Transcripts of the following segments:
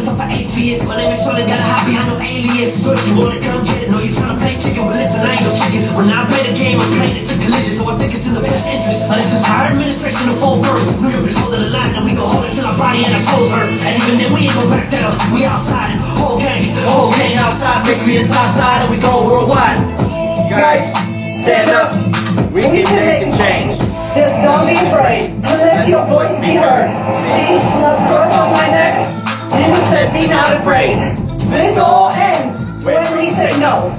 tough for atheists. My name is Sean, got a hobby, I no alias. So if you wanna come get it, no, you tryna play chicken. But listen, I ain't no chicken. When I play the game, I'm playing it to collision. So I think it's in the best interest of this entire administration of full verse. New York is holding the line, and we gon' hold it till our body and our toes hurt. And even then, we ain't gon' back down. We outside, whole gang outside. Makes me inside side, and we go worldwide. Guys, stand up. We can make a change. Just don't be afraid. Let your voice be heard. See, cross on my neck. Jesus said, be not afraid. This all ends when we say no.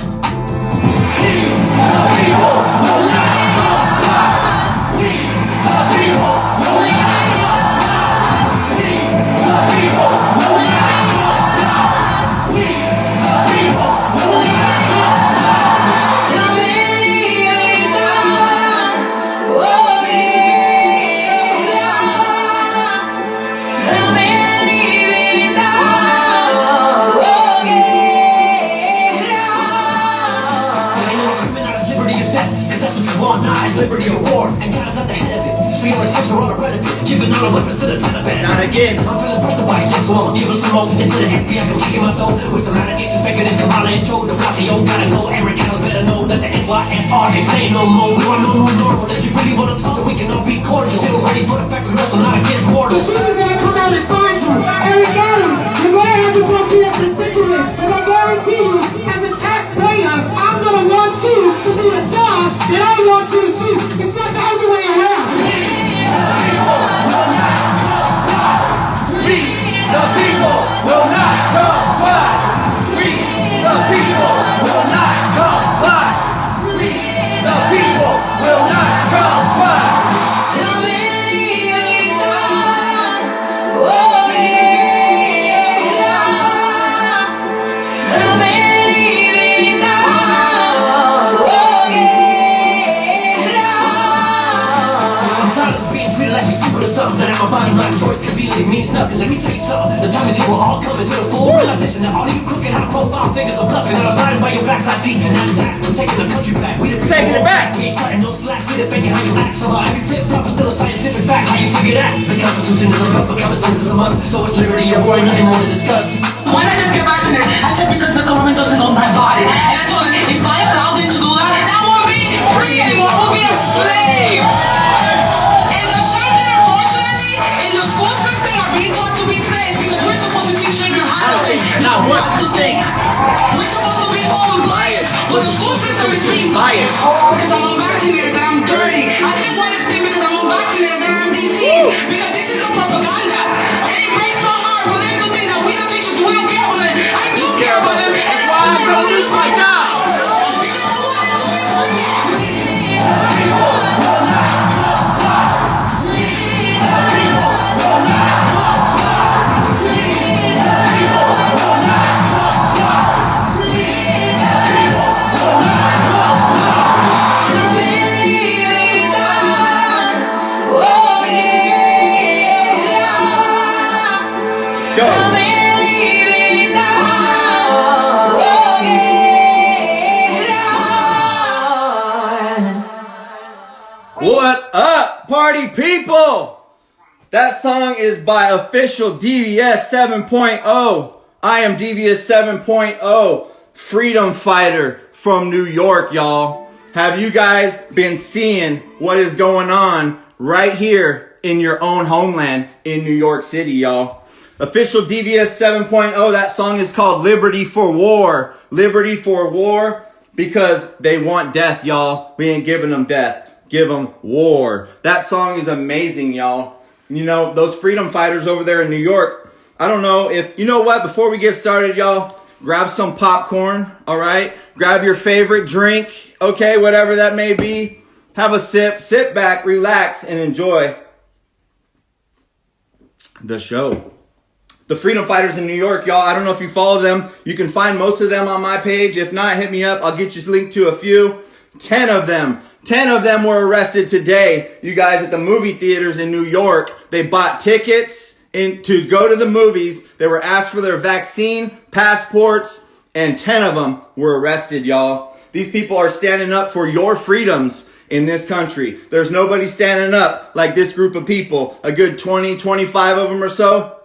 Liberty or war, and God is at the head of it. So your attempts are all irrelevant, giving all the weapons to the Taliban. Not again. I'm feeling pressed to watch this, so I'ma give him some more. Into the FBI, come kicking my throat. With some allegations, faking this, Kamala and Joe. The Blasio gotta go, Eric Adams better know that the NYSR ain't playing no more. We want no new normal. If you really wanna talk, then we can all be cordial. Still ready for the fact we wrestle, not against mortals. The team is gonna come out and find you. Eric Adams, you're gonna have to talk to your constituents. And I guarantee you, as a taxpayer, I'm gonna want you to do the job that I want you to do. It's not the other way around. We, the people, will not comply. We, the people, will not comply. We, the people, will not comply. That my body, my choice, conveniently means nothing. Let me tell you something. The time is here, we're all coming to the full realization that all you crooked, high profile figures are bluffing. I'm blinded by your backs like deep, and that's that. We're taking the country back. We taking it back. We ain't cutting no slack. See the faking how you act. So every flip flop is still a scientific fact. How you figure that? The Constitution is a must, but common sense is a must. So it's liberty or war, nothing more to discuss. Why did I just get vaccinated? I said because the government doesn't own my body. And I told them, if I allow them to do that, I won't be free anymore. I will be a slave. And the children, unfortunately, in the school system are being taught to be slaves because we're supposed to teach children how to think. Not what to think. We're supposed to be unbiased. But the school system is being biased. Because I'm unvaccinated, that I'm dirty. I didn't want to explain because I'm unvaccinated, that I'm diseased. Because this is a propaganda. And it breaks my heart for them to think that we the teachers, we don't care about them. I do care about them. And That's why I'm gonna lose my job. because I want them to be free. What up, party people? That song is by official DVS 7.0. I am DVS 7.0, freedom fighter from New York, y'all. Have you guys been seeing what is going on right here in your own homeland in New York City, y'all? Official DVS 7.0, that song is called Liberty for War. Liberty for War because they want death, y'all. We ain't giving them death. Give them war. That song is amazing, y'all. You know, those freedom fighters over there in New York, I don't know if, you know what, before we get started, y'all, grab some popcorn, all right? Grab your favorite drink, okay, whatever that may be. Have a sip, sit back, relax, and enjoy the show. The freedom fighters in New York, y'all, I don't know if you follow them. You can find most of them on my page. If not, hit me up. I'll get you linked to a few. 10 of them. 10 of them were arrested today, you guys, at the movie theaters in New York. They bought tickets to go to the movies. They were asked for their vaccine, passports, and 10 of them were arrested, y'all. These people are standing up for your freedoms in this country. There's nobody standing up like this group of people, a good 20, 25 of them or so.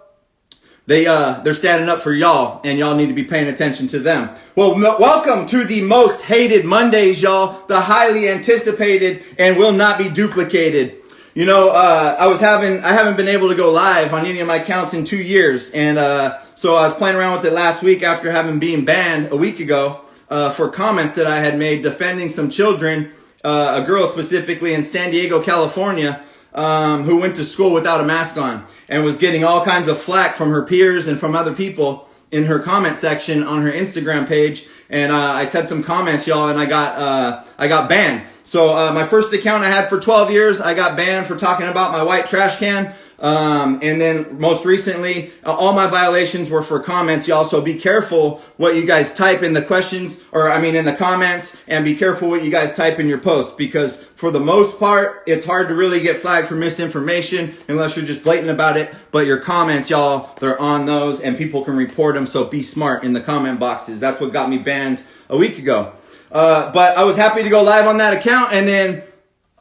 They're standing up for y'all, and y'all need to be paying attention to them. Well, welcome to the most hated Mondays, y'all. The highly anticipated and will not be duplicated. You know, I haven't been able to go live on any of my accounts in 2 years, and so I was playing around with it last week after having been banned a week ago for comments that I had made defending some children, a girl specifically in San Diego, California, who went to school without a mask on and was getting all kinds of flack from her peers and from other people in her comment section on her Instagram page. And I said some comments, y'all, and I got banned. So my first account I had for 12 years, I got banned for talking about my white trash can. And then most recently, all my violations were for comments, y'all. So be careful what you guys type in the questions, in the comments, and be careful what you guys type in your posts, because for the most part, it's hard to really get flagged for misinformation unless you're just blatant about it. But your comments, y'all, they're on those and people can report them. So be smart in the comment boxes. That's what got me banned a week ago. But I was happy to go live on that account, and then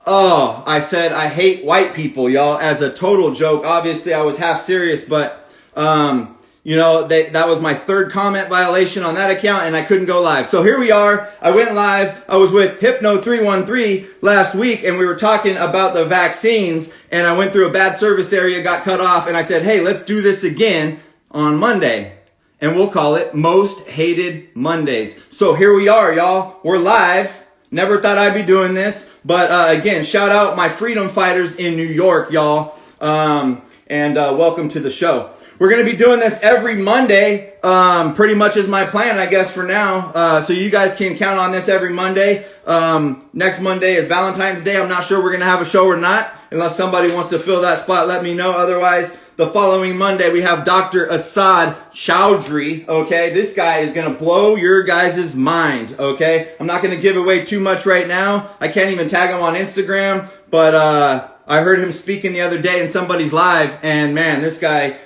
I said I hate white people, y'all, as a total joke. Obviously, I was half serious, but, that was my third comment violation on that account, and I couldn't go live. So here we are. I went live. I was with HYPNO 313 last week, and we were talking about the vaccines, and I went through a bad service area, got cut off, and I said, hey, let's do this again on Monday. And we'll call it Most Hated Mondays. So here we are, y'all. We're live. Never thought I'd be doing this. But again, shout out my freedom fighters in New York, y'all. And welcome to the show. We're going to be doing this every Monday. Pretty much is my plan, I guess, for now. So you guys can count on this every Monday. Next Monday is Valentine's Day. I'm not sure we're going to have a show or not. Unless somebody wants to fill that spot, let me know. Otherwise, the following Monday, we have Dr. Assad Chowdhury, okay? This guy is going to blow your guys' mind, okay? I'm not going to give away too much right now. I can't even tag him on Instagram, but I heard him speaking the other day in somebody's live, and man, this guy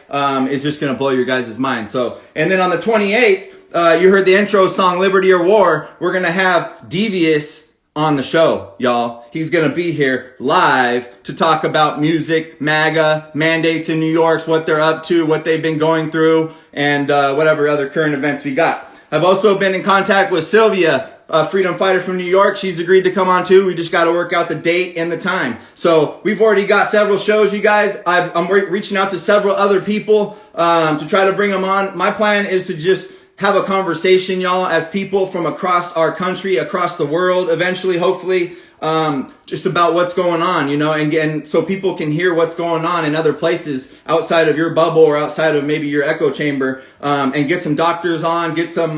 is just going to blow your guys' mind. So, and then on the 28th, you heard the intro song, Liberty or War. We're going to have Devious on the show, y'all. He's going to be here live to talk about music, MAGA, mandates in New York, what they're up to, what they've been going through, and whatever other current events we got. I've also been in contact with Sylvia, a freedom fighter from New York. She's agreed to come on too. We just got to work out the date and the time. So we've already got several shows, you guys. I'm reaching out to several other people to try to bring them on. My plan is to just have a conversation, y'all, as people from across our country, across the world, eventually, hopefully, just about what's going on, and so people can hear what's going on in other places outside of your bubble or outside of maybe your echo chamber, and get some doctors on, get some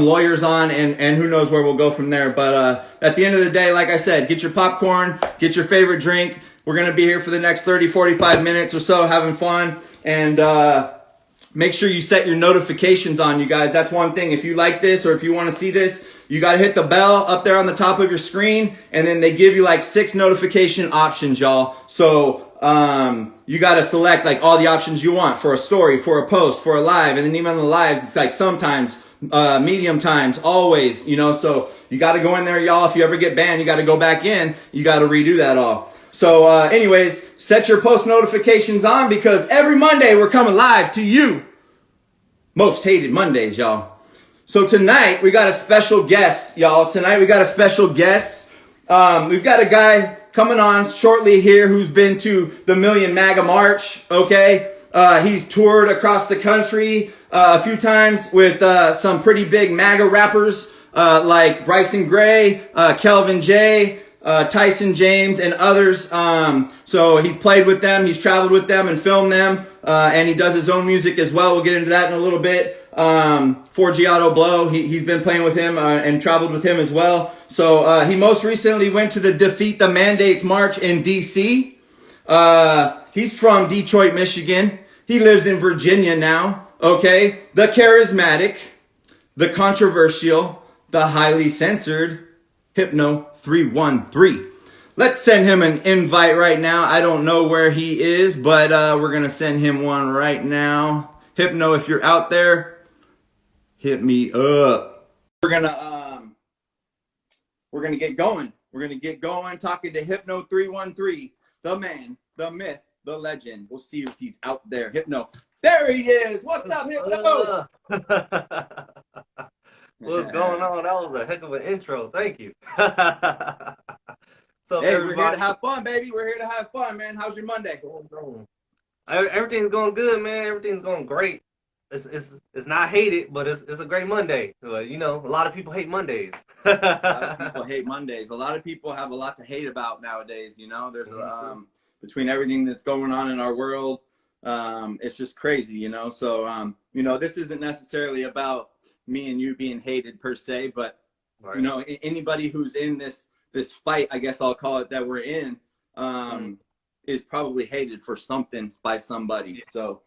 lawyers on, and who knows where we'll go from there. But at the end of the day, like I said, get your popcorn, get your favorite drink. We're going to be here for the next 30, 45 minutes or so having fun, and make sure you set your notifications on, you guys. That's one thing. If you like this or if you want to see this, you got to hit the bell up there on the top of your screen, and then they give you like 6 notification options, y'all. So you got to select like all the options you want for a story, for a post, for a live, and then even on the lives, it's like sometimes, medium times, always, so you got to go in there, y'all. If you ever get banned, you got to go back in. You got to redo that all. So anyways, set your post notifications on, because every Monday we're coming live to you. Most Hated Mondays, y'all. So tonight we got a special guest, y'all. We've got a guy coming on shortly here who's been to the Million MAGA March, okay? He's toured across the country a few times with some pretty big MAGA rappers like Bryson Gray, Kelvin J., Tyson James, and others. So he's played with them, he's traveled with them and filmed them, and he does his own music as well. We'll get into that in a little bit. Forgiato Blow, he's been playing with him and traveled with him as well. So he most recently went to the Defeat the Mandates March in D.C. He's from Detroit, Michigan. He lives in Virginia now. Okay, the charismatic, the controversial, the highly censored HYPNO 313. Let's send him an invite right now. I don't know where he is, but we're going to send him one right now. HYPNO, if you're out there, hit me up. We're going to get going. We're going to get going talking to HYPNO 313, the man, the myth, the legend. We'll see if he's out there. Hypno. There he is. What's up, Hypno? What's going on? That was a heck of an intro. Thank you. So hey, we're here to have fun, baby. We're here to have fun, man. How's your Monday? Everything's going good, man. Everything's going great. It's not hated, but it's a great Monday. You know, a lot of people hate Mondays. A lot of people hate Mondays. A lot of people have a lot to hate about nowadays. You know, there's between everything that's going on in our world, it's just crazy. You know, so you know, this isn't necessarily about me and you being hated per se, but you know, anybody who's in this fight, I guess I'll call it, that we're in, is probably hated for something by somebody. So,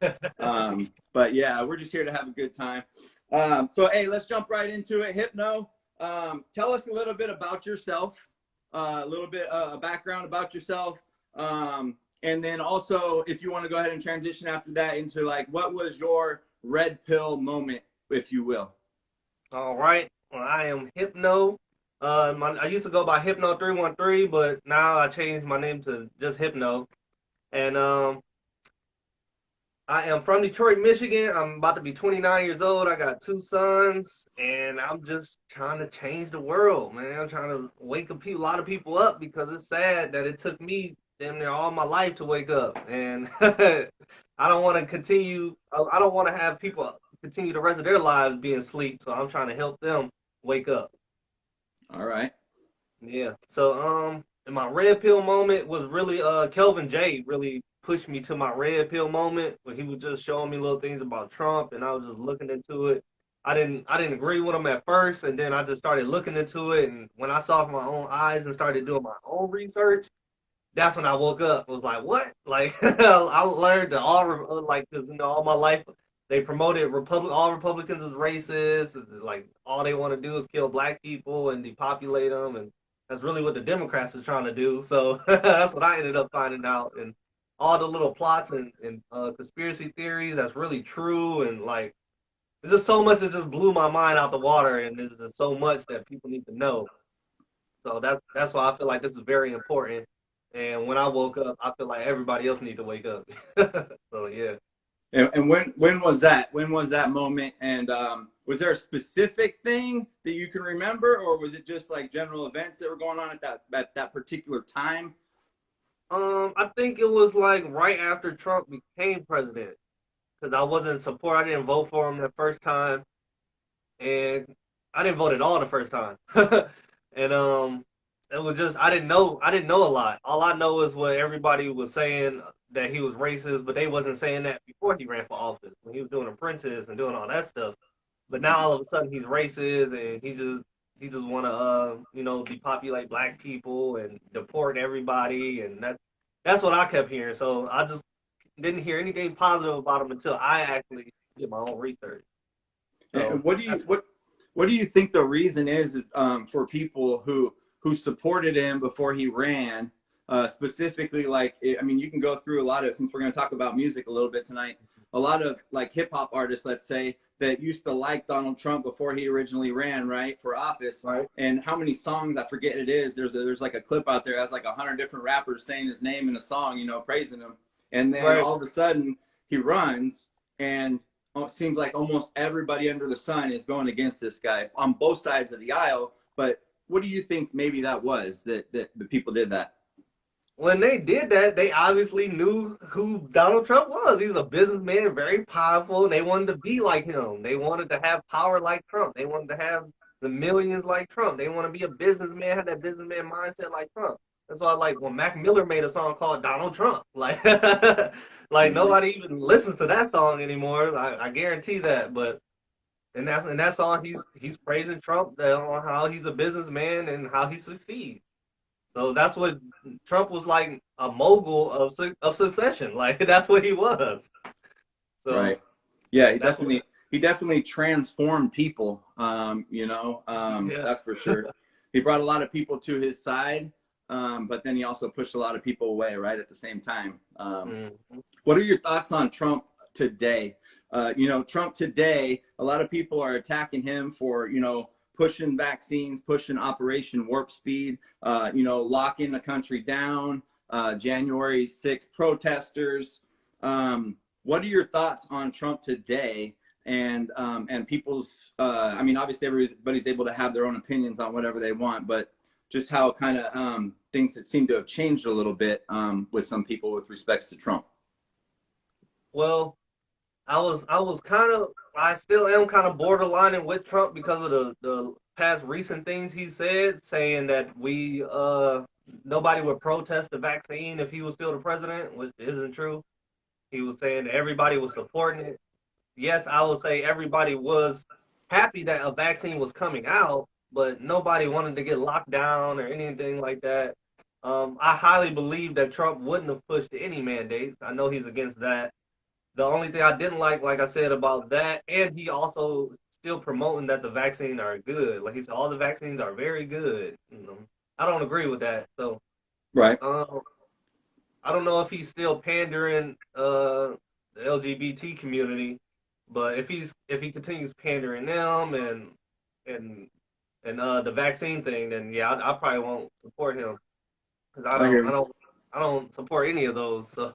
but yeah, we're just here to have a good time. So, hey, let's jump right into it. Hypno, tell us a little bit about yourself, a little bit a background about yourself, and then also, if you want to go ahead and transition after that into like, what was your red pill moment, if you will? All right. Well, I am Hypno. I used to go by Hypno 313, but now I changed my name to just Hypno. And I am from Detroit, Michigan. I'm about to be 29 years old. I got 2 sons, and I'm just trying to change the world, man. I'm trying to wake a lot of people up, because it's sad that it took me damn near all my life to wake up. And I don't want to continue. I don't want to have people continue the rest of their lives being asleep. So I'm trying to help them wake up. All right. Yeah. So and my red pill moment was really Kelvin J really pushed me to my red pill moment, where he was just showing me little things about Trump, and I was just looking into it. I didn't agree with him at first, and then I just started looking into it, and when I saw it with my own eyes and started doing my own research, that's when I woke up. I was like, what? Like, I learned that cause, you know, all my life they promoted all Republicans as racist. Like, all they want to do is kill black people and depopulate them, and that's really what the Democrats are trying to do. So that's what I ended up finding out, and all the little plots and conspiracy theories that's really true, and like, there's just so much that just blew my mind out the water, and there's just so much that people need to know. So that's why I feel like this is very important. And when I woke up, I feel like everybody else needs to wake up. So yeah. And when was that? When was that moment? And was there a specific thing that you can remember, or was it just like general events that were going on at that particular time? I think it was like right after Trump became president, because I wasn't support. I didn't vote for him the first time, and I didn't vote at all the first time. And it was just I didn't know a lot. All I know is what everybody was saying, that he was racist, but they wasn't saying that before he ran for office, when he was doing Apprentice and doing all that stuff. But now all of a sudden he's racist, and he just want to you know, depopulate black people and deport everybody, and that's what I kept hearing. So I just didn't hear anything positive about him until I actually did my own research. So, and what do you think the reason is for people who supported him before he ran? Specifically, like, I mean, you can go through a lot of, since we're going to talk about music a little bit tonight, a lot of like hip hop artists, let's say, that used to like Donald Trump before he originally ran, right, for office. Right. And how many songs, I forget it is, there's like a clip out there that has like 100 different rappers saying his name in a song, you know, praising him. And then all of a sudden he runs, and it seems like almost everybody under the sun is going against this guy on both sides of the aisle. But what do you think maybe that was, that the people did that? When they did that, they obviously knew who Donald Trump was. He's a businessman, very powerful, and they wanted to be like him. They wanted to have power like Trump. They wanted to have the millions like Trump. They want to be a businessman, have that businessman mindset like Trump. That's why, like, when Mac Miller made a song called Donald Trump, like, nobody even listens to that song anymore. I guarantee that. But in that song, he's praising Trump on how he's a businessman and how he succeeds. So that's what Trump was, like, a mogul of secession. Like, that's what he was. So, right. Yeah, he definitely transformed people. You know, that's for sure. He brought a lot of people to his side, but then he also pushed a lot of people away, right, at the same time. What are your thoughts on Trump today? You know, Trump today, a lot of people are attacking him for, you know, pushing vaccines, pushing Operation Warp Speed, you know, locking the country down, January 6th protesters. What are your thoughts on Trump today? And people's, I mean, obviously everybody's able to have their own opinions on whatever they want, but just how kind of things that seem to have changed a little bit with some people with respects to Trump. Well, I still am kind of borderlining with Trump because of the past recent things he said, saying that nobody would protest the vaccine if he was still the president, which isn't true. He was saying that everybody was supporting it. Yes, I would say everybody was happy that a vaccine was coming out, but nobody wanted to get locked down or anything like that. I highly believe that Trump wouldn't have pushed any mandates. I know he's against that. The only thing I didn't like I said about that, and he also still promoting that the vaccines are good. Like he said, all the vaccines are very good. I don't agree with that. So, right. I don't know if he's still pandering the LGBT community, but if he continues pandering them and the vaccine thing, then yeah, I probably won't support him because I don't support any of those. So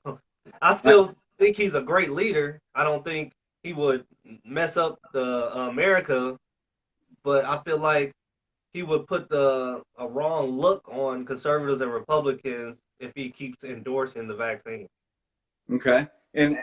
I still think he's a great leader. I don't think he would mess up the America, but I feel like he would put a wrong look on conservatives and Republicans if he keeps endorsing the vaccine. Okay. And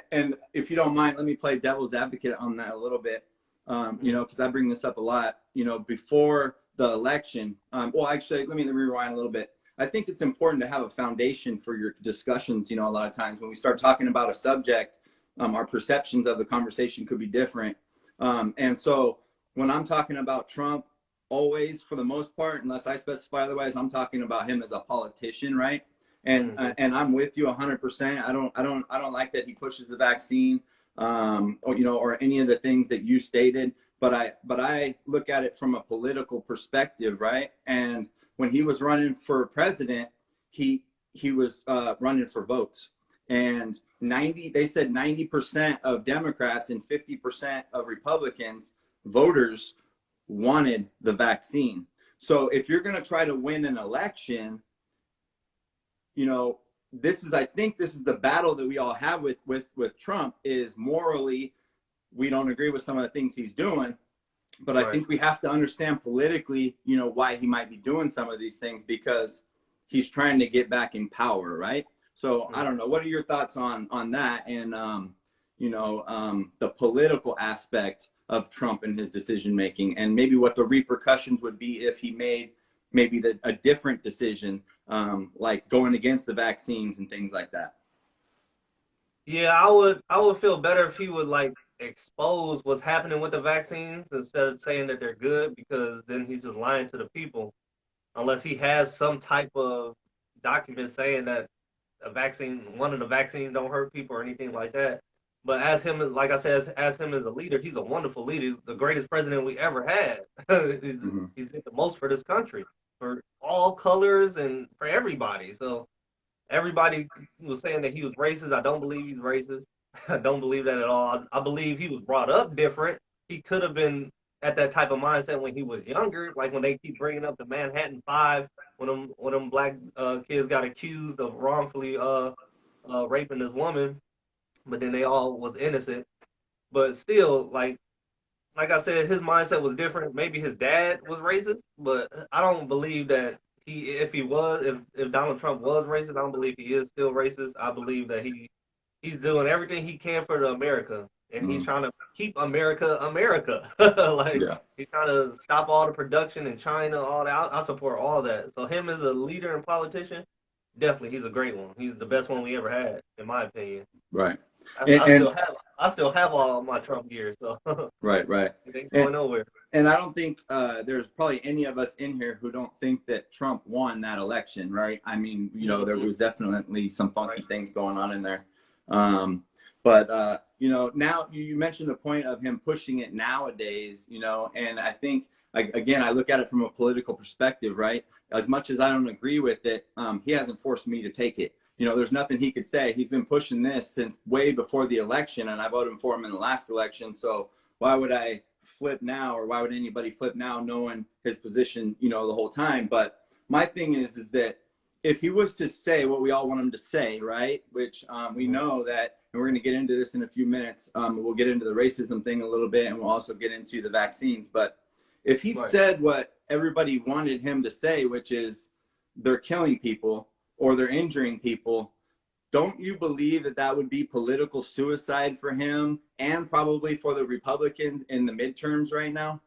if you don't mind, let me play devil's advocate on that a little bit. Because I bring this up a lot, before the election. Well, actually, let me rewind a little bit. I think it's important to have a foundation for your discussions. A lot of times when we start talking about a subject, our perceptions of the conversation could be different. And so when I'm talking about Trump, always, for the most part, unless I specify otherwise, I'm talking about him as a politician, right? And I'm with you 100%. I don't like that he pushes the vaccine, or any of the things that you stated. But I look at it from a political perspective, right? And when he was running for president, he was running for votes, and they said 90% of Democrats and 50% of Republicans voters wanted the vaccine. So if you're going to try to win an election, I think this is the battle that we all have with Trump. Is morally, we don't agree with some of the things he's doing, but right. I think we have to understand politically, why he might be doing some of these things, because he's trying to get back in power, right? So I don't know. What are your thoughts on that and the political aspect of Trump and his decision making, and maybe what the repercussions would be if he made maybe a different decision, like going against the vaccines and things like that? Yeah, I would feel better if he would expose what's happening with the vaccines instead of saying that they're good, because then he's just lying to the people. Unless he has some type of document saying that one of the vaccines don't hurt people or anything like that. But as him, like I said, as him as a leader, he's a wonderful leader, the greatest president we ever had. He's did the most for this country, for all colors and for everybody. So everybody was saying that he was racist. I don't believe he's racist. I don't believe that at all. I believe he was brought up different. He could have been at that type of mindset when he was younger, like when they keep bringing up the Manhattan Five, when them black kids got accused of wrongfully raping this woman, but then they all was innocent. But still, like I said, his mindset was different. Maybe his dad was racist, but I don't believe that if Donald Trump was racist, I don't believe he is still racist. I believe that he's doing everything he can for America, and he's trying to keep America. He's trying to stop all the production in China, all that. I support all that. So him as a leader and politician, definitely he's a great one. He's the best one we ever had, in my opinion. Right. I still have all my Trump gear, so right. It ain't going nowhere. And I don't think there's probably any of us in here who don't think that Trump won that election, right? I mean, there was definitely some funky things going on in there. But now you mentioned the point of him pushing it nowadays, and I think, again, I look at it from a political perspective, right? As much as I don't agree with it, he hasn't forced me to take it. There's nothing he could say. He's been pushing this since way before the election, and I voted for him in the last election. So why would I flip now, or why would anybody flip now knowing his position, the whole time? But my thing is that if he was to say what we all want him to say, right? Which we know that, and we're going to get into this in a few minutes. We'll get into the racism thing a little bit, and we'll also get into the vaccines. But if he said what everybody wanted him to say, which is they're killing people or they're injuring people, don't you believe that that would be political suicide for him and probably for the Republicans in the midterms right now?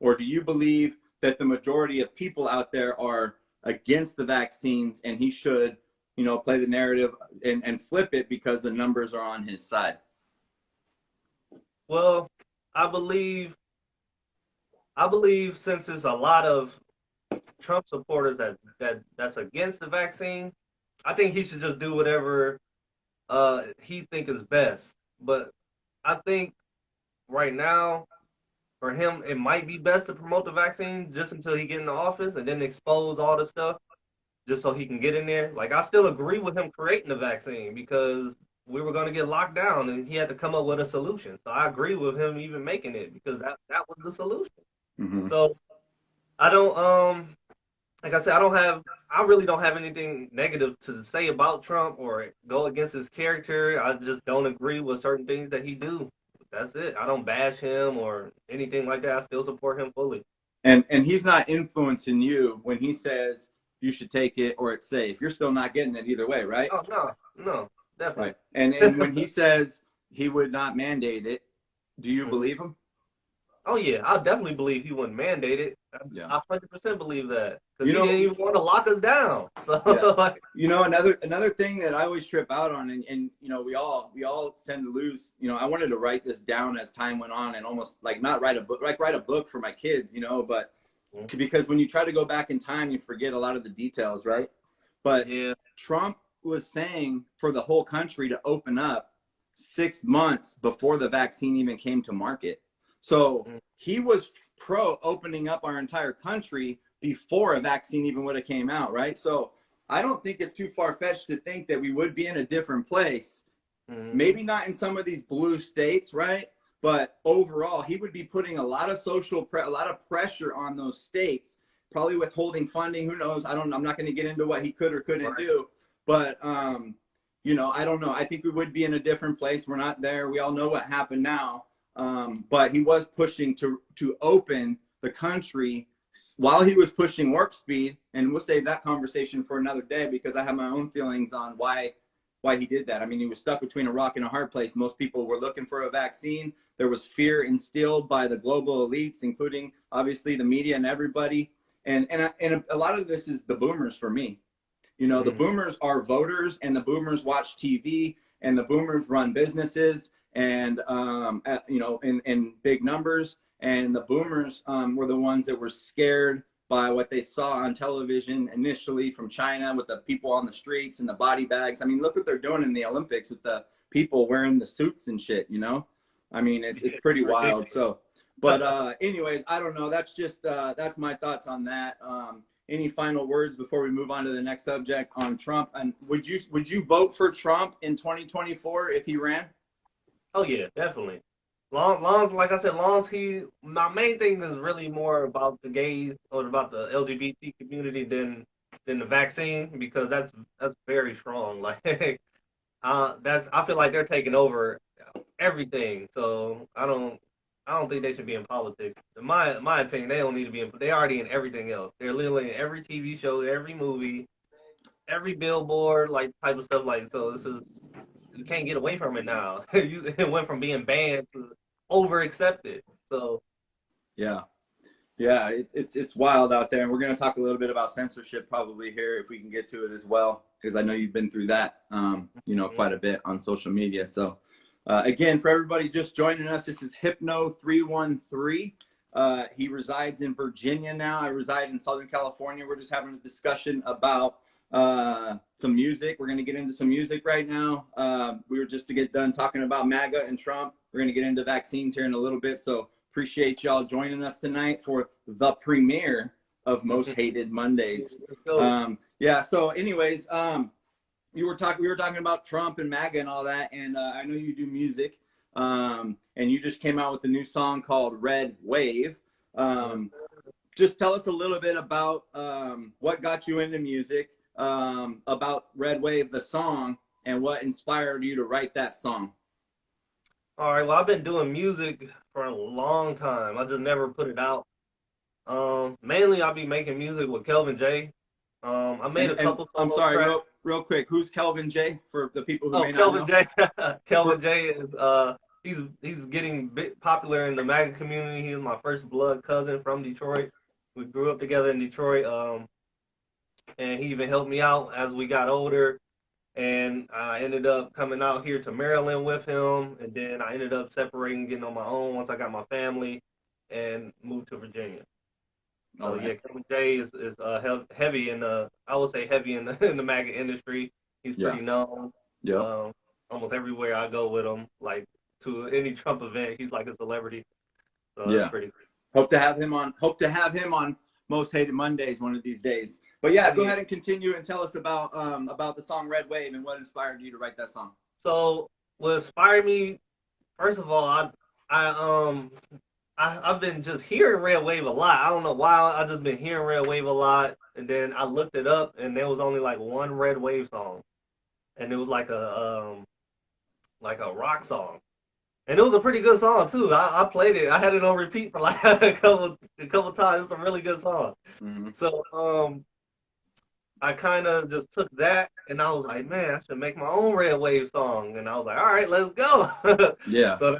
Or do you believe that the majority of people out there are against the vaccines and he should, you know, play the narrative and flip it because the numbers are on his side? Well, I believe since it's a lot of Trump supporters that's against the vaccine, I think he should just do whatever he think is best. But I think right now, for him, it might be best to promote the vaccine just until he get in the office and then expose all the stuff just so he can get in there. Like, I still agree with him creating the vaccine because we were going to get locked down and he had to come up with a solution. So I agree with him even making it because that was the solution. Mm-hmm. So I don't, like I said, I really don't have anything negative to say about Trump or go against his character. I just don't agree with certain things that he do. That's it. I don't bash him or anything like that. I still support him fully. And he's not influencing you when he says you should take it or it's safe. You're still not getting it either way, right? Oh, no, definitely. Right. And when he says he would not mandate it, do you believe him? Oh, yeah, I definitely believe he wouldn't mandate it. Yeah. I 100% believe that. Because he didn't even want to lock us down. So, yeah. You know, another thing that I always trip out on, and you know, we all tend to lose. You know, I wanted to write this down as time went on, and almost like not write a book, like write a book for my kids. You know, but because when you try to go back in time, you forget a lot of the details, right? But yeah. Trump was saying for the whole country to open up 6 months before the vaccine even came to market. So he was pro opening up our entire country before a vaccine even would have came out, right? So I don't think it's too far-fetched to think that we would be in a different place. Maybe not in some of these blue states, right? But overall, he would be putting a lot of a lot of pressure on those states, probably withholding funding. Who knows? I'm not going to get into what he could or couldn't do. But, you know, I don't know. I think we would be in a different place. We're not there. We all know what happened now. But he was pushing to open the country while he was pushing warp speed, and we'll save that conversation for another day because I have my own feelings on why he did that. I mean, he was stuck between a rock and a hard place. Most people were looking for a vaccine. There was fear instilled by the global elites, including obviously the media and everybody. And a lot of this is the boomers for me. You know, the boomers are voters, and the boomers watch TV, and the boomers run businesses, and you know, in big numbers. And the boomers were the ones that were scared by what they saw on television initially from China with the people on the streets and the body bags. I mean, look what they're doing in the Olympics with the people wearing the suits and shit, you know? I mean, it's pretty wild. So, but anyways, I don't know. That's just, that's my thoughts on that. Any final words before we move on to the next subject on Trump? And would you vote for Trump in 2024 if he ran? Oh yeah, definitely. Long, like I said, my main thing is really more about the gays or about the LGBT community than the vaccine, because that's very strong. Like, I feel like they're taking over everything. So I don't think they should be in politics. In my opinion, they don't need to be in. They already in everything else. They're literally in every TV show, every movie, every billboard, like type of stuff. Like, so this is. You can't get away from it now. It went from being banned to over accepted. So yeah, it's wild out there, and we're going to talk a little bit about censorship probably here if we can get to it as well, because I know you've been through that, you know, quite a bit on social media. So again, for everybody just joining us, this is HYPNO 313. He resides in Virginia now. I reside in Southern California. We're just having a discussion about some music. We're going to get into some music right now. We were just to get done talking about MAGA and Trump. We're going to get into vaccines here in a little bit. So appreciate y'all joining us tonight for the premiere of Most Hated Mondays. Yeah. So anyways, we were talking about Trump and MAGA and all that. And I know you do music. And you just came out with a new song called Red Wave. Just tell us a little bit about what got you into music. about Red Wave, the song, and what inspired you to write that song? All right, well, I've been doing music for a long time. I just never put it out. Mainly I'll be making music with Kelvin J. I made a And couple I'm solo sorry, tracks. real quick, who's Kelvin J for the people who Oh, may not know? Kelvin J. Kelvin J is he's getting bit popular in the MAGA community. He was my first blood cousin from Detroit. We grew up together in Detroit. And he even helped me out as we got older. And I ended up coming out here to Maryland with him, and then I ended up separating, getting on my own once I got my family, and moved to Virginia. So All yeah, right. Kevin J is heavy in the, I would say heavy in the in the MAGA industry. He's pretty known. Yeah. Almost everywhere I go with him, like to any Trump event, he's like a celebrity. So Yeah. that's pretty. Hope to have him on. Hope to have him on Most Hated Mondays one of these days. But yeah, go ahead and continue and tell us about the song Red Wave and what inspired you to write that song. So what inspired me, first of all, I've been just hearing Red Wave a lot. I don't know why. I just been hearing Red Wave a lot, and then I looked it up, and there was only like one Red Wave song, and it was like a rock song, and it was a pretty good song too. I played it. I had it on repeat for like a couple times. It's a really good song. Mm-hmm. So I kind of just took that, and I was like, man, I should make my own Red Wave song. And I was like, all right, let's go. Yeah. So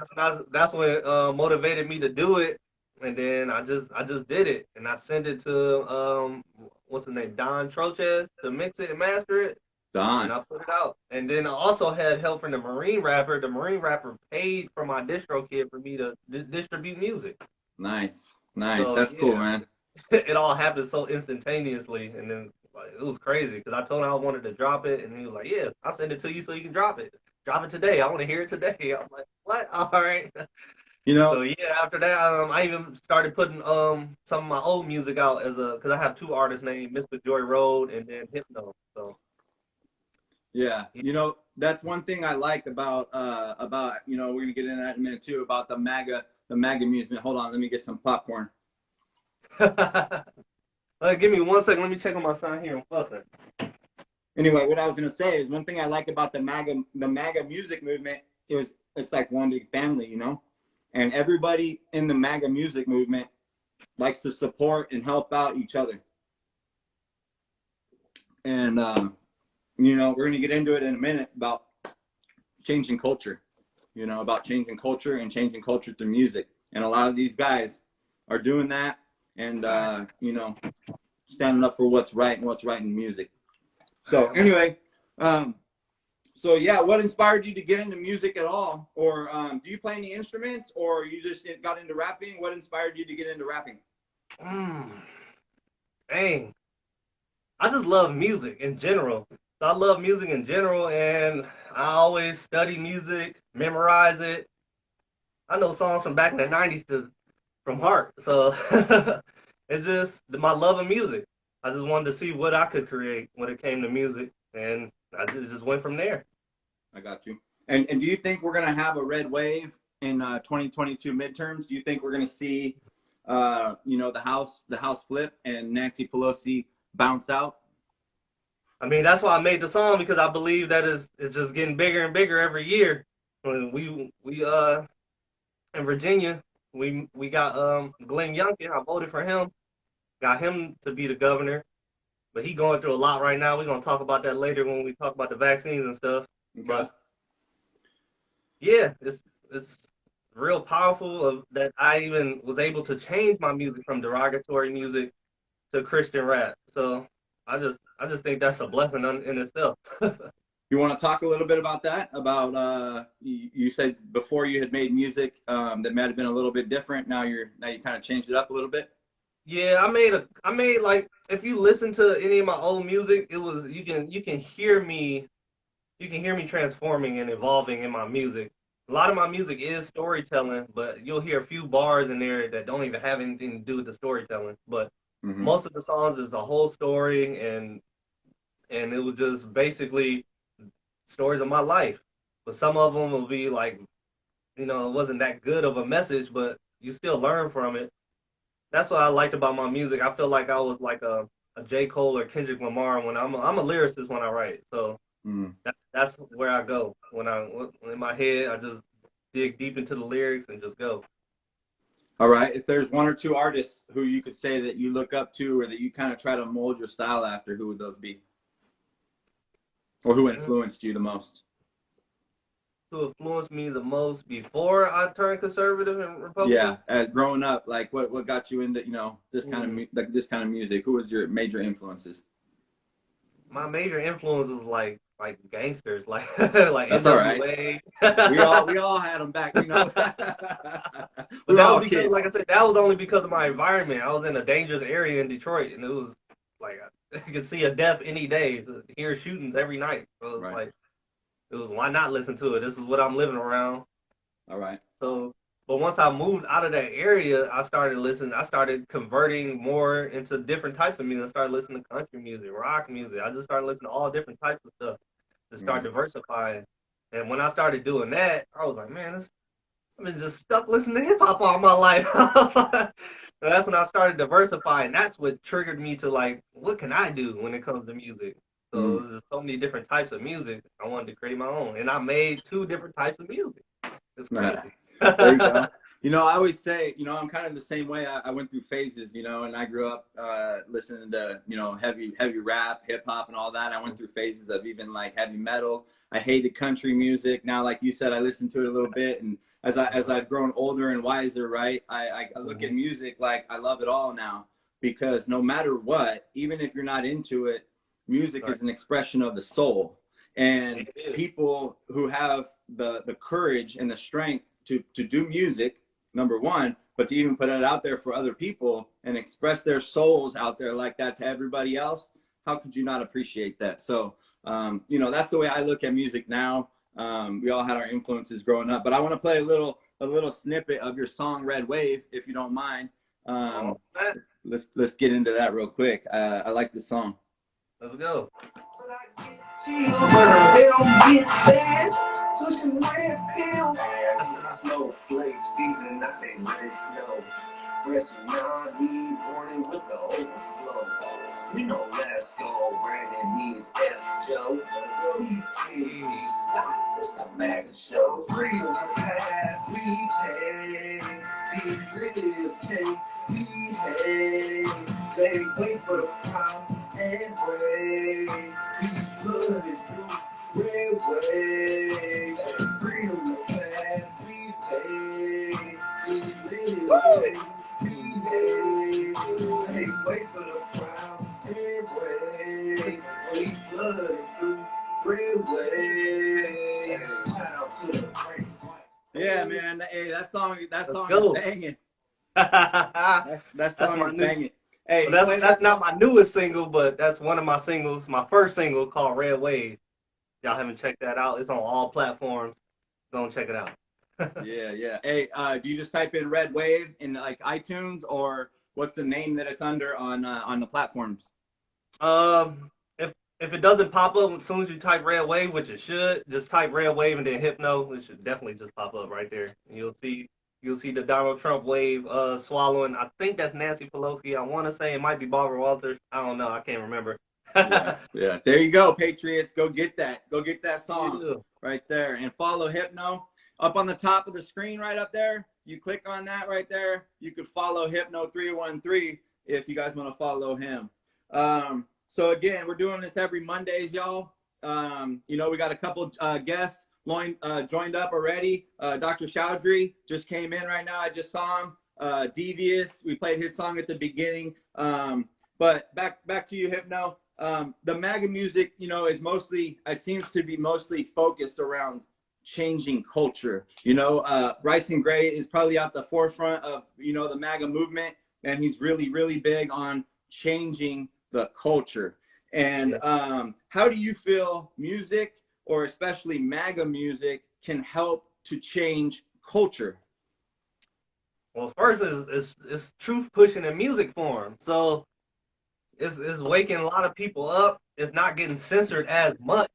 that's what motivated me to do it. And then I just did it, and I sent it to what's his name, Don Trochez, to mix it and master it. And I Don. put it out. And then I also had help from the Marine rapper. The Marine rapper paid for my distro kit for me to distribute music. Nice. Nice. So, That's yeah. cool, man. It all happened so instantaneously, and then like, it was crazy because I told him I wanted to drop it, and he was like, "Yeah, I'll send it to you so you can drop it. Drop it today. I want to hear it today." I'm like, "What? All right." You know. So yeah, after that, I even started putting some of my old music out because I have two artists named Mr. Joy Road and then HYPNO. So Yeah. You know, that's one thing I like about we're gonna get into that in a minute too, about the MAGA movement. Hold on, let me get some popcorn. Give me 1 second. Let me check on my sign here. I'm fussing. Anyway, what I was gonna say is one thing I like about the MAGA music movement is it's like one big family, you know, and everybody in the MAGA music movement likes to support and help out each other. And you know, we're gonna get into it in a minute about changing culture. You know, about changing culture and changing culture through music. And a lot of these guys are doing that, and you know, standing up for what's right and what's right in music. So anyway, so yeah, what inspired you to get into music at all? Or do you play any instruments, or you just got into rapping? What inspired you to get into rapping? Dang. I just love music in general. So I love music in general, and I always study music, memorize it. I know songs from back in the 90s from heart. So it's just my love of music. I just wanted to see what I could create when it came to music, and I just went from there. I got you. And do you think we're gonna have a red wave in 2022 midterms? Do you think we're gonna see, you know, the House flip and Nancy Pelosi bounce out? I mean, that's why I made the song, because I believe that it's just getting bigger and bigger every year. We in Virginia, we got Glenn Youngkin. I voted for him. Got him to be the governor, but he going through a lot right now. We're gonna talk about that later when we talk about the vaccines and stuff. Okay. But yeah, it's real powerful that I even was able to change my music from derogatory music to Christian rap. So I just think that's a blessing in itself. You want to talk a little bit about that? About you said before you had made music that might have been a little bit different. Now you kind of changed it up a little bit. Yeah, I made like, if you listen to any of my old music, it was you can hear me transforming and evolving in my music. A lot of my music is storytelling, but you'll hear a few bars in there that don't even have anything to do with the storytelling. But most of the songs is a whole story, and it was just basically stories of my life. But some of them will be like, you know, it wasn't that good of a message, but you still learn from it. That's what I liked about my music. I feel like I was like a J. Cole or Kendrick Lamar when I'm a lyricist when I write. So that's where I go when in my head. I just dig deep into the lyrics and just go. All right. If there's one or two artists who you could say that you look up to or that you kind of try to mold your style after, who would those be? Or who influenced you the most? Who influenced me the most before I turned conservative and Republican? Yeah, growing up, like what got you into this kind of this kind of music? Who was your major influences? My major influences like gangsters, like like That's NWA. All right. we all had them back, you know. But that was because, like I said, that was only because of my environment. I was in a dangerous area in Detroit, and it was like you could see a death any day, hear shootings every night. So it was like, it was, why not listen to it? This is what I'm living around. All right. So, but once I moved out of that area, I started converting more into different types of music. I started listening to country music, rock music. I just started listening to all different types of stuff to start diversifying. And when I started doing that, I was like, man, I've been just stuck listening to hip hop all my life. And that's when I started diversifying. That's what triggered me to like, what can I do when it comes to music? So there's so many different types of music. I wanted to create my own, and I made 2 different types of music. It's crazy. There you go. You know, I always say, you know, I'm kind of the same way. I went through phases, you know, and I grew up listening to, you know, heavy rap, hip hop, and all that. I went through phases of even like heavy metal. I hated country music. Now, like you said, I listen to it a little bit, and as I've grown older and wiser, right, I look at music like I love it all now, because no matter what, even if you're not into it, music is an expression of the soul. And people who have the courage and the strength to do music, number one, but to even put it out there for other people and express their souls out there like that to everybody else, how could you not appreciate that? So, you know, that's the way I look at music now. We all had our influences growing up, but I want to play a little snippet of your song Red Wave, if you don't mind. Let's get into that real quick. I like this song. Let's go. Snowflake season, I say let it snow. Rest me morning with the overflow. You know, let's go. Brandon needs F. Joe. BT, stop. It's the MAGA show. Freedom path, we pay. Be live, pay. Behave. They wait for the pound and break. Be flooded through railway. Freedom path, we pay. Be live, behave. They wait for the crowd and break. We flooded through railway. Shout out to the great white. Yeah, man. Hey, that song is banging. that song is banging. Hey, well, that's not my newest single, but that's one of my singles. My first single called Red Wave. Y'all haven't checked that out? It's on all platforms. Go and check it out. Yeah. Hey, do you just type in Red Wave in like iTunes, or what's the name that it's under on the platforms? If it doesn't pop up as soon as you type Red Wave, which it should, just type Red Wave and then HYPNO. It should definitely just pop up right there. And you'll see the Donald Trump wave swallowing. I think that's Nancy Pelosi. I want to say it might be Barbara Walters. I don't know. I can't remember. yeah. There you go, Patriots. Go get that. Go get that song right there. And follow HYPNO. Up on the top of the screen right up there, you click on that right there. You could follow HYPNO 313 if you guys want to follow him. So, again, we're doing this every Mondays, y'all. You know, we got a couple guests joined up already. Dr. Chowdhury just came in right now. I just saw him. Devious, we played his song at the beginning. But back to you, HYPNO. The MAGA music, you know, seems to be mostly focused around changing culture. You know, Bryson Gray is probably at the forefront of, you know, the MAGA movement, and he's really, really big on changing the culture. And how do you feel music, or especially MAGA music, can help to change culture? Well, first it's truth pushing in music form. So it's waking a lot of people up. It's not getting censored as much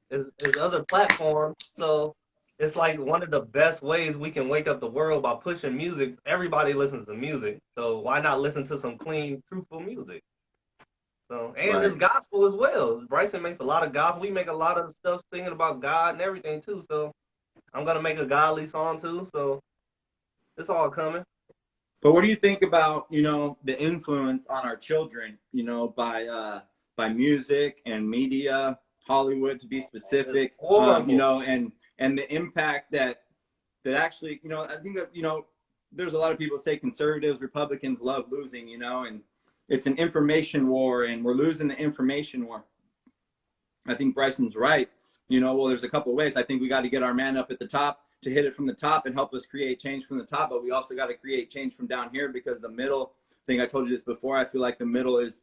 as other platforms. So it's like one of the best ways we can wake up the world by pushing music. Everybody listens to music. So why not listen to some clean, truthful music? So, and Right. it's gospel as well. Bryson makes a lot of gospel. We make a lot of stuff singing about God and everything too. So I'm gonna make a godly song too. So it's all coming. But what do you think about, the influence on our children, by music and media, Hollywood to be It's specific, horrible. and the impact that actually, I think that, there's a lot of people say conservatives, Republicans love losing, and it's an information war and we're losing the information war. I think Bryson's right. Well, there's a couple of ways. I think we got to get our man up at the top to hit it from the top and help us create change from the top. But we also got to create change from down here, because the middle, I think I told you this before, I feel like the middle is,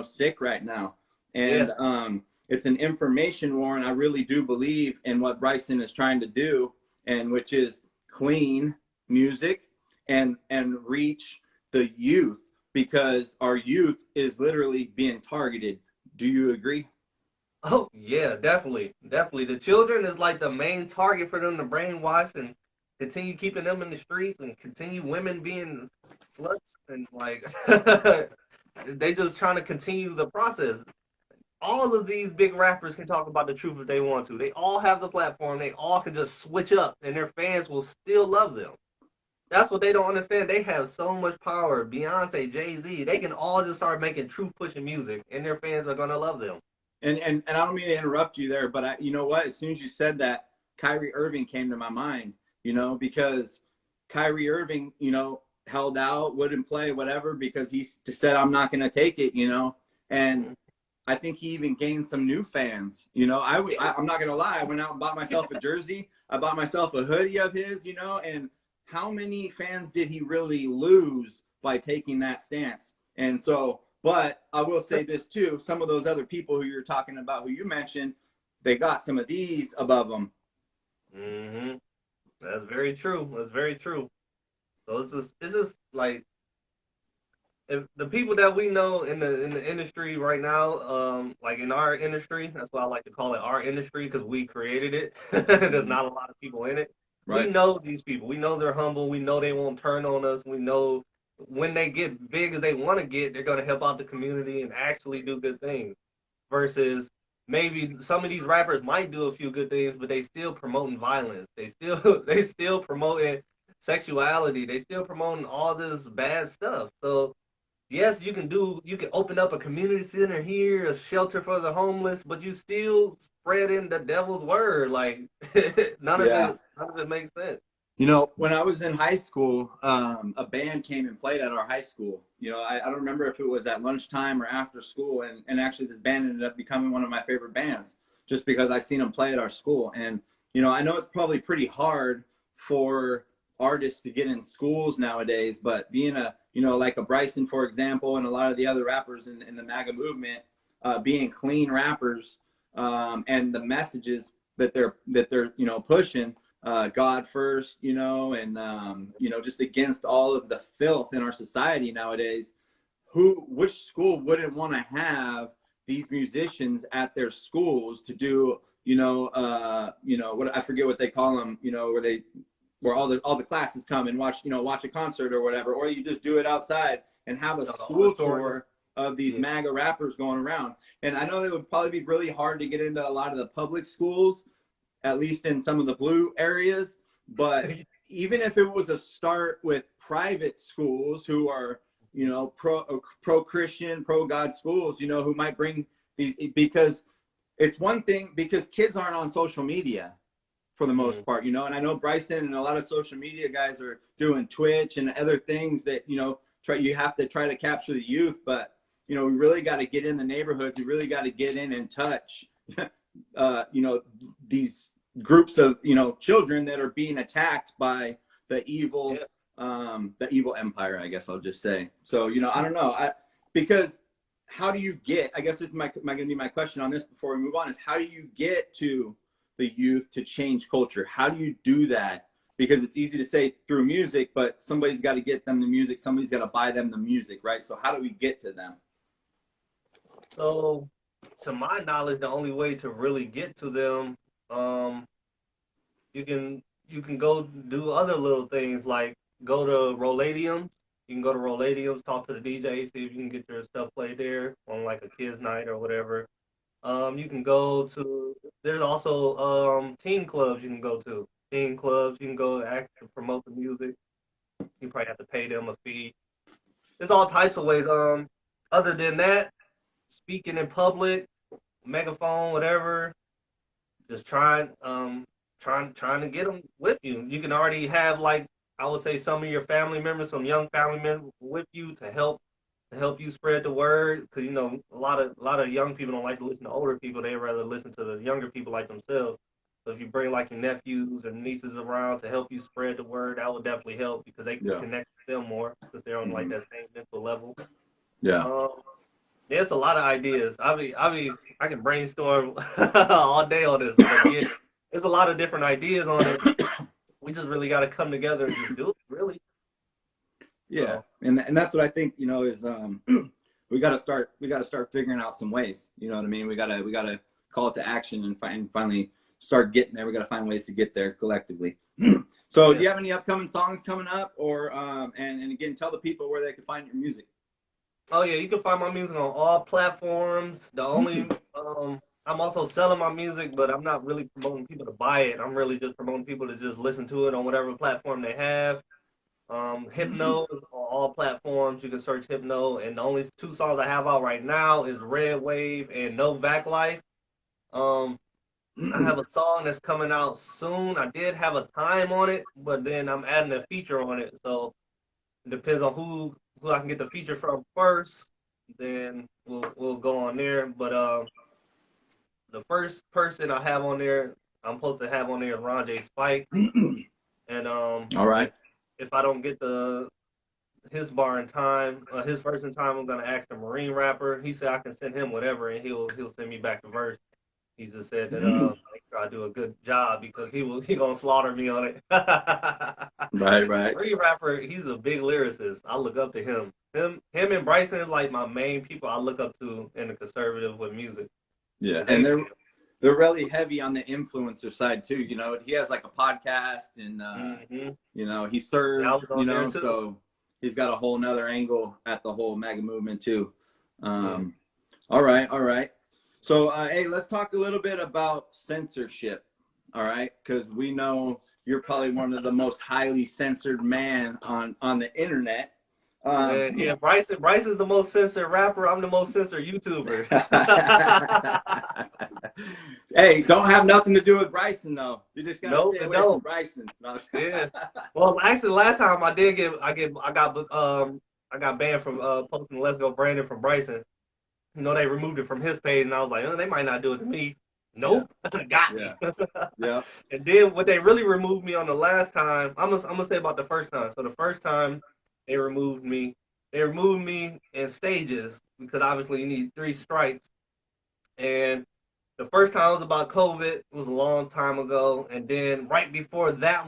sick right now. And it's an information war. And I really do believe in what Bryson is trying to do, and which is clean music and reach the youth, because our youth is literally being targeted. Do you agree? Oh yeah, definitely, definitely. The children is like the main target for them to brainwash and continue keeping them in the streets and continue women being sluts and like they just trying to continue the process. All of these big rappers can talk about the truth if they want to. They all have the platform. They all can just switch up and their fans will still love them. That's what they don't understand. They have so much power. Beyonce, Jay-Z, they can all just start making truth pushing music and their fans are gonna love them. And I don't mean to interrupt you there, but you know what? As soon as you said that, Kyrie Irving came to my mind, because Kyrie Irving, held out, wouldn't play, whatever, because he said, I'm not going to take it, and I think he even gained some new fans. I'm not going to lie. I went out and bought myself a jersey. I bought myself a hoodie of his, and how many fans did he really lose by taking that stance? And so, but I will say this too, some of those other people who you're talking about, who you mentioned, they got some of these above them. Mm-hmm. That's very true. That's very true. So it's just like if the people that we know in the industry right now, like in our industry, that's why I like to call it our industry because we created it. There's not a lot of people in it. We Right. know these people. We know they're humble. We know they won't turn on us. We know when they get big as they want to get, they're going to help out the community and actually do good things. Versus maybe some of these rappers might do a few good things, but they still promoting violence. They still promoting sexuality. They still promoting all this bad stuff. So yes, you can open up a community center here, a shelter for the homeless, but you still spreading the devil's word. Like Yeah. none of it makes sense. When I was in high school, a band came and played at our high school. I don't remember if it was at lunchtime or after school. And actually this band ended up becoming one of my favorite bands just because I seen them play at our school. And, I know it's probably pretty hard for artists to get in schools nowadays, but being like a Bryson, for example, and a lot of the other rappers in the MAGA movement, being clean rappers, and the messages that they're pushing, God first, and just against all of the filth in our society nowadays. Which school wouldn't want to have these musicians at their schools to do, what I forget what they call them, where all the classes come and watch a concert or whatever, or you just do it outside and have a school tour of these MAGA rappers going around. And I know it would probably be really hard to get into a lot of the public schools, at least in some of the blue areas. But even if it was a start with private schools who are, pro Christian, pro God schools, who might bring these, because it's one thing, because kids aren't on social media for the most part, and I know Bryson and a lot of social media guys are doing Twitch and other things that, you have to try to capture the youth, but, we really got to get in the neighborhoods. We really got to get in and touch, these groups of children that are being attacked by the evil empire, I guess I'll just say. So I don't know, because how do you get, I guess this is going to be my question on this before we move on, is how do you get to the youth to change culture? How do you do that? Because it's easy to say through music, but somebody's got to get them the music, somebody's got to buy them the music, right? So how do we get to them? So to my knowledge, the only way to really get to them, you can go do other little things like go to Roladium You can go to Roladiums, talk to the DJ, see if you can get your stuff played there on like a kids night or whatever. You can go to. There's also teen clubs you can go to. Teen clubs you can go act to promote the music. You probably have to pay them a fee. There's all types of ways. Other than that, speaking in public, megaphone, whatever, just trying to get them with you. You can already have, like, I would say, some of your family members, some young family members with you to help you spread the word. Because you know a lot of young people don't like to listen to older people. They rather listen to the younger people like themselves. So if you bring like your nephews or nieces around to help you spread the word, that would definitely help because they can connect with them more because they're on like that same mental level. Yeah. There's a lot of ideas. I can brainstorm all day on this. But yeah, there's a lot of different ideas on it. We just really got to come together and just do it, really. Yeah, and that's what I think. You know, is we got to start figuring out some ways. You know what I mean? We gotta call it to action and finally start getting there. We got to find ways to get there collectively. So, do you have any upcoming songs coming up, or and again, tell the people where they can find your music? Oh yeah, you can find my music on all platforms. The only I'm also selling my music, but I'm not really promoting people to buy it. I'm really just promoting people to just listen to it on whatever platform they have. HYPNO is on all platforms. You can search HYPNO, and the only 2 songs I have out right now is Red Wave and No Vac Life. I have a song that's coming out soon. I did have a time on it, but then I'm adding a feature on it. So it depends on who I can get the feature from first. Then we'll go on there. But the first person I have on there, I'm supposed to have on there is Ron J. Spike. And all right. If I don't get his bar in time, his verse in time, I'm gonna ask the Marine rapper. He said I can send him whatever, and he'll send me back the verse. He just said that make sure I do a good job because he gonna slaughter me on it. Right. Marine rapper, he's a big lyricist. I look up to him. Him and Bryson is like my main people I look up to in the conservative with music. Yeah, and they're really heavy on the influencer side too. You know, he has like a podcast, and you know, he serves. You know, so he's got a whole nother angle at the whole MAGA movement too. All right. So, hey, let's talk a little bit about censorship. All right, because we know you're probably one of the most highly censored man on the internet. Yeah, Bryson's the most censored rapper. I'm the most censored YouTuber. Hey, don't have nothing to do with Bryson though. You just gotta stay away from Bryson. No. Yeah. Well, actually, last time I got banned from posting "Let's Go Brandon" from Bryson. You know, they removed it from his page, and I was like, oh, they might not do it to me. Nope, got me. Yeah. And then what they really removed me on the last time, I'm gonna say about the first time. So the first time they removed me in stages because obviously you need 3 strikes. And the first time was about COVID. It was a long time ago. And then right before that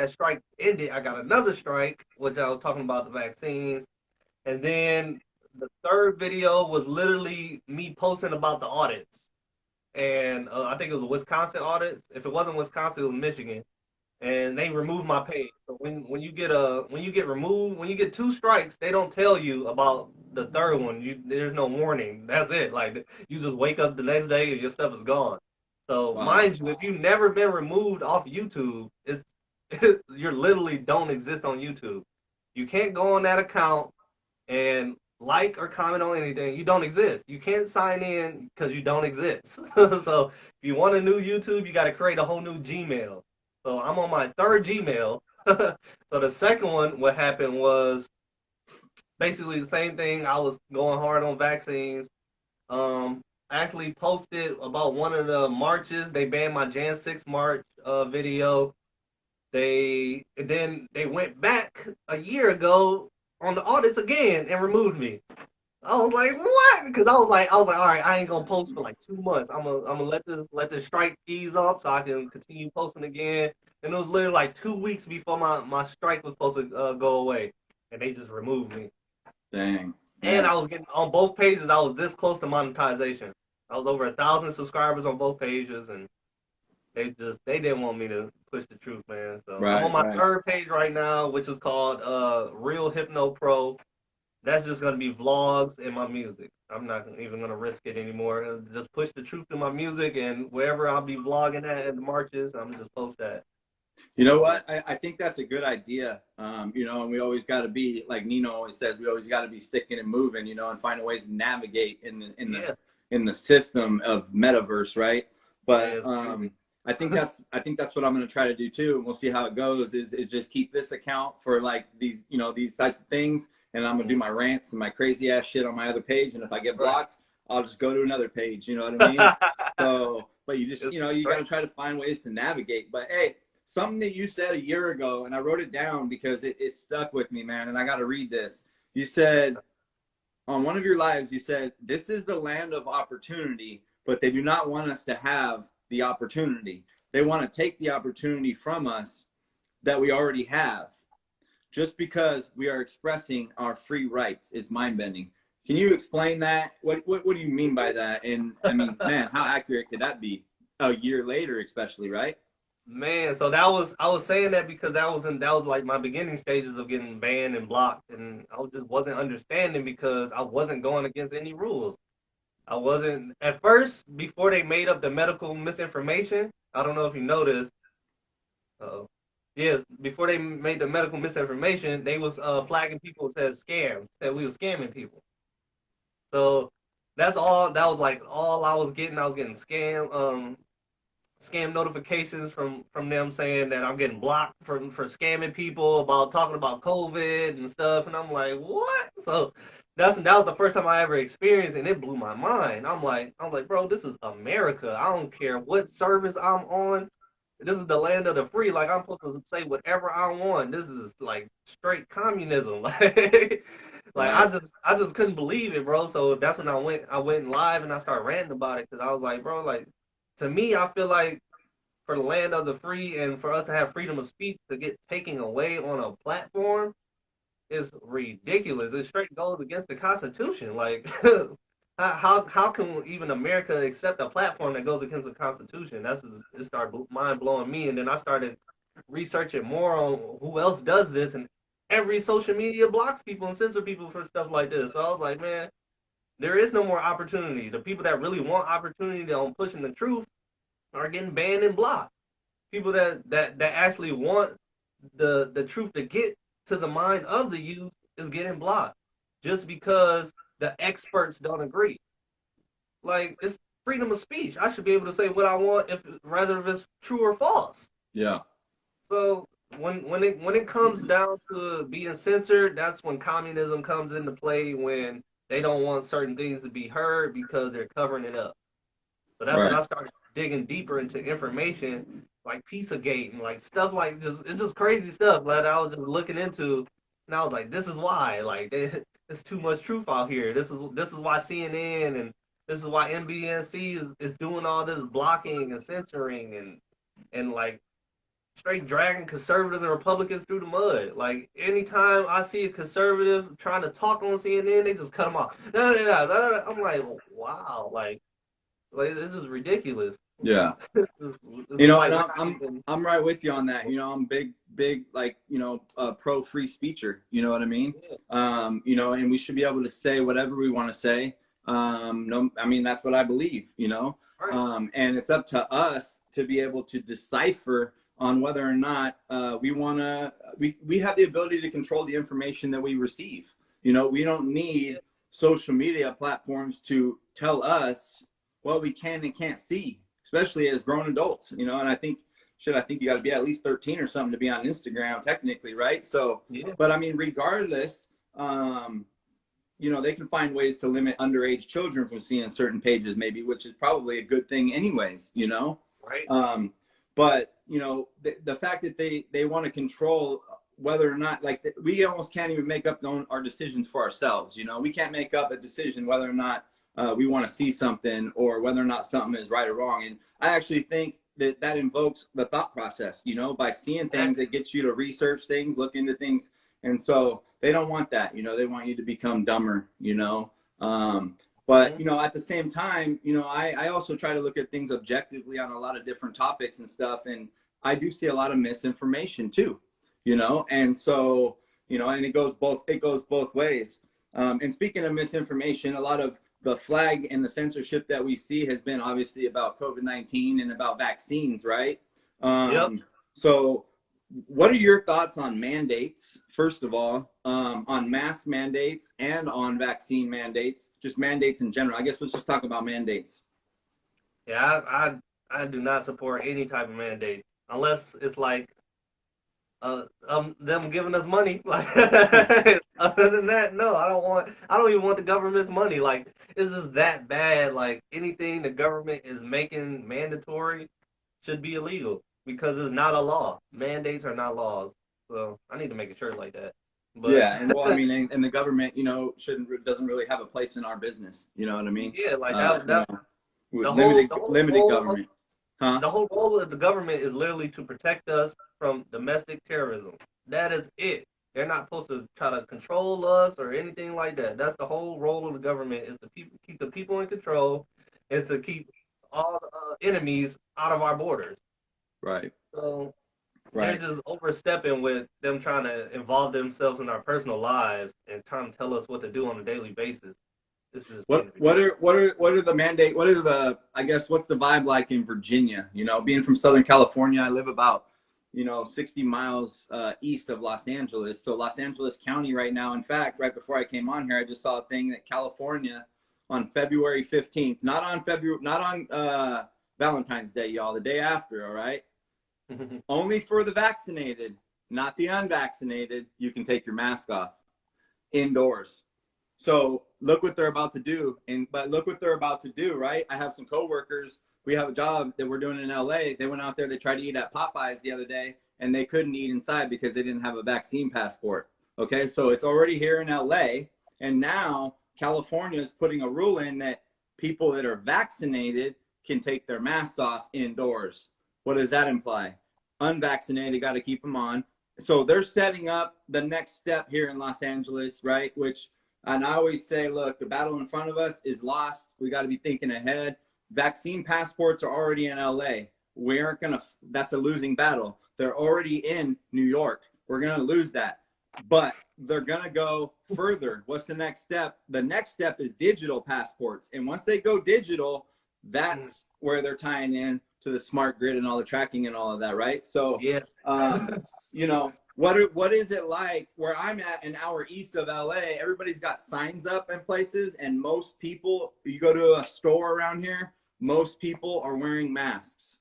strike ended, I got another strike, which I was talking about the vaccines. And then the third video was literally me posting about the audits. And I think it was the Wisconsin audits. If it wasn't Wisconsin, it was Michigan. And they removed my page. So when you get removed, when you get 2 strikes, they don't tell you about the third one. There's no warning. That's it. Like, you just wake up the next day and your stuff is gone. So mind you, if you've never been removed off YouTube, you literally don't exist on YouTube. You can't go on that account and like or comment on anything. You don't exist. You can't sign in because you don't exist. So if you want a new YouTube, you got to create a whole new Gmail. So I'm on my 3rd Gmail. So the second one, what happened was basically the same thing. I was going hard on vaccines. I actually posted about one of the marches. They banned my Jan 6 march video. Then they went back a year ago on the audits again and removed me. I was like, what? Because I was like, all right, I ain't gonna post for like 2 months. I'm gonna let this strike ease up so I can continue posting again. And it was literally like 2 weeks before my strike was supposed to go away, and they just removed me. Dang. And I was getting on both pages. I was this close to monetization. I was over 1,000 subscribers on both pages, and They didn't want me to push the truth, man. So I'm on Right, my right. third page right now, which is called Real Hypno Pro. That's just gonna be vlogs and my music. I'm not even gonna risk it anymore. Just push the truth through my music, and wherever I'll be vlogging at the marches, I'm just post that. You know what? I think that's a good idea. You know, and we always got to be, like Nino always says, we always got to be sticking and moving, you know, and finding ways to navigate in the system of metaverse, right? But I think that's what I'm going to try to do too, and we'll see how it goes. Is just keep this account for like these, you know, these types of things, and I'm gonna do my rants and my crazy ass shit on my other page, and if I get blocked, I'll just go to another page. You know what I mean? So, but you just, you know, you got to try to find ways to navigate. But hey, something that you said a year ago, and I wrote it down because it stuck with me, man, and I got to read this. You said on one of your lives, you said, this is the land of opportunity, but they do not want us to have the opportunity. They want to take the opportunity from us that we already have. Just because we are expressing our free rights is mind-bending. Can you explain that? What do you mean by that? And I mean, man, how accurate could that be a year later, especially, right? Man, so I was saying that because that was like my beginning stages of getting banned and blocked, and I just wasn't understanding because I wasn't going against any rules. I wasn't at first before they made up the medical misinformation. I don't know if you noticed. Yeah, before they made the medical misinformation, they was flagging people as scams, that we were scamming people. So that's all. That was like all I was getting. I was getting scam notifications from them saying that I'm getting blocked for scamming people about talking about COVID and stuff, and I'm like, what? So that was the first time I ever experienced, and it blew my mind. I'm like, bro, this is America. I don't care what service I'm on. This is the land of the free. Like I'm supposed to say whatever I want. This is like straight communism. Like Right. I just couldn't believe it, bro. So that's when I went live and I started ranting about it because I was like, bro, like to me, I feel like for the land of the free and for us to have freedom of speech to get taken away on a platform is ridiculous. It straight goes against the Constitution. Like, how can even America accept a platform that goes against the Constitution? It started mind blowing me, and then I started researching more on who else does this, and every social media blocks people and censor people for stuff like this. So I was like, man, there is no more opportunity. The people that really want opportunity on pushing the truth are getting banned and blocked. People that actually want the truth to get to the mind of the youth is getting blocked just because the experts don't agree. Like it's freedom of speech. I should be able to say what I want if it's true or false. Yeah. So when it comes down to being censored, that's when communism comes into play when they don't want certain things to be heard because they're covering it up. So that's when Right. I started digging deeper into information like Pizzagate and like stuff like it's just crazy stuff that I was just looking into, and I was like, this is why like there's too much truth out here. This is why CNN and this is why MBNC is doing all this blocking and censoring and like straight dragging conservatives and Republicans through the mud. Like anytime I see a conservative trying to talk on CNN, they just cut them off. No, no, no, no. I'm like, wow, like this is ridiculous. Yeah. You know, and I'm right with you on that. You know, I'm big like, you know, pro free speecher. You know what I mean? You know, and we should be able to say whatever we want to say. No, I mean that's what I believe. You know, and it's up to us to be able to decipher on whether or not we have the ability to control the information that we receive. You know, we don't need social media platforms to tell us what we can and can't see, especially as grown adults, you know. And I think you got to be at least 13 or something to be on Instagram technically, right? So but I mean regardless, you know, they can find ways to limit underage children from seeing certain pages maybe, which is probably a good thing anyways, you know. But you know, the fact that they want to control whether or not, like, we almost can't even make up our decisions for ourselves. You know, we can't make up a decision whether or not we want to see something or whether or not something is right or wrong. And I actually think that invokes the thought process, you know, by seeing things, it gets you to research things, look into things. And so they don't want that, you know, they want you to become dumber, you know. But, you know, at the same time, you know, I also try to look at things objectively on a lot of different topics and stuff. And I do see a lot of misinformation too, you know, and so, you know, and it goes both ways. And speaking of misinformation, a lot of the flag and the censorship that we see has been obviously about COVID-19 and about vaccines, right? Yep. So what are your thoughts on mandates, first of all, on mask mandates and on vaccine mandates, just mandates in general? I guess let's just talk about mandates. Yeah, I do not support any type of mandate unless it's like them giving us money. Like other than that, no, I don't even want the government's money. Like, is this that bad? Like anything the government is making mandatory should be illegal because it's not a law. Mandates are not laws. So I need to make a shirt like that. But Yeah, and well, I mean, and the government, you know, doesn't really have a place in our business. You know what I mean? yeah, like You know, the limited whole government. Huh? the whole role of the government is literally to protect us from domestic terrorism. That is it. They're not supposed to try to control us or anything like that. That's the whole role of the government is to keep the people in control, is to keep all the enemies out of our borders. Right. So they're Right. just overstepping with them trying to involve themselves in our personal lives and trying to tell us what to do on a daily basis. This is What are the mandate? What are the, I guess, what's the vibe like in Virginia? You know, being from Southern California, I live about, you know, 60 miles east of Los Angeles. So Los Angeles County right now, in fact, right before I came on here, I just saw a thing that California on February 15th, not on Valentine's Day, y'all, the day after, all right? Only for the vaccinated, not the unvaccinated, you can take your mask off indoors. So look what they're about to do. But look what they're about to do, right? I have some coworkers. We have a job that we're doing in LA. They went out there, they tried to eat at Popeyes the other day, and they couldn't eat inside because they didn't have a vaccine passport. Okay, so it's already here in LA. And now California is putting a rule in that people that are vaccinated can take their masks off indoors. What does that imply? Unvaccinated got to keep them on. So they're setting up the next step here in Los Angeles, right? And I always say, look, the battle in front of us is lost. We got to be thinking ahead. Vaccine passports are already in LA. We aren't going to, that's a losing battle. They're already in New York. We're going to lose that. But they're going to go further. What's the next step? The next step is digital passports. And once they go digital, that's where they're tying in to the smart grid and all the tracking and all of that, right? So, yeah. you know, what is it like where I'm at an hour east of LA? Everybody's got signs up in places, and most people, you go to a store around here, most people are wearing masks.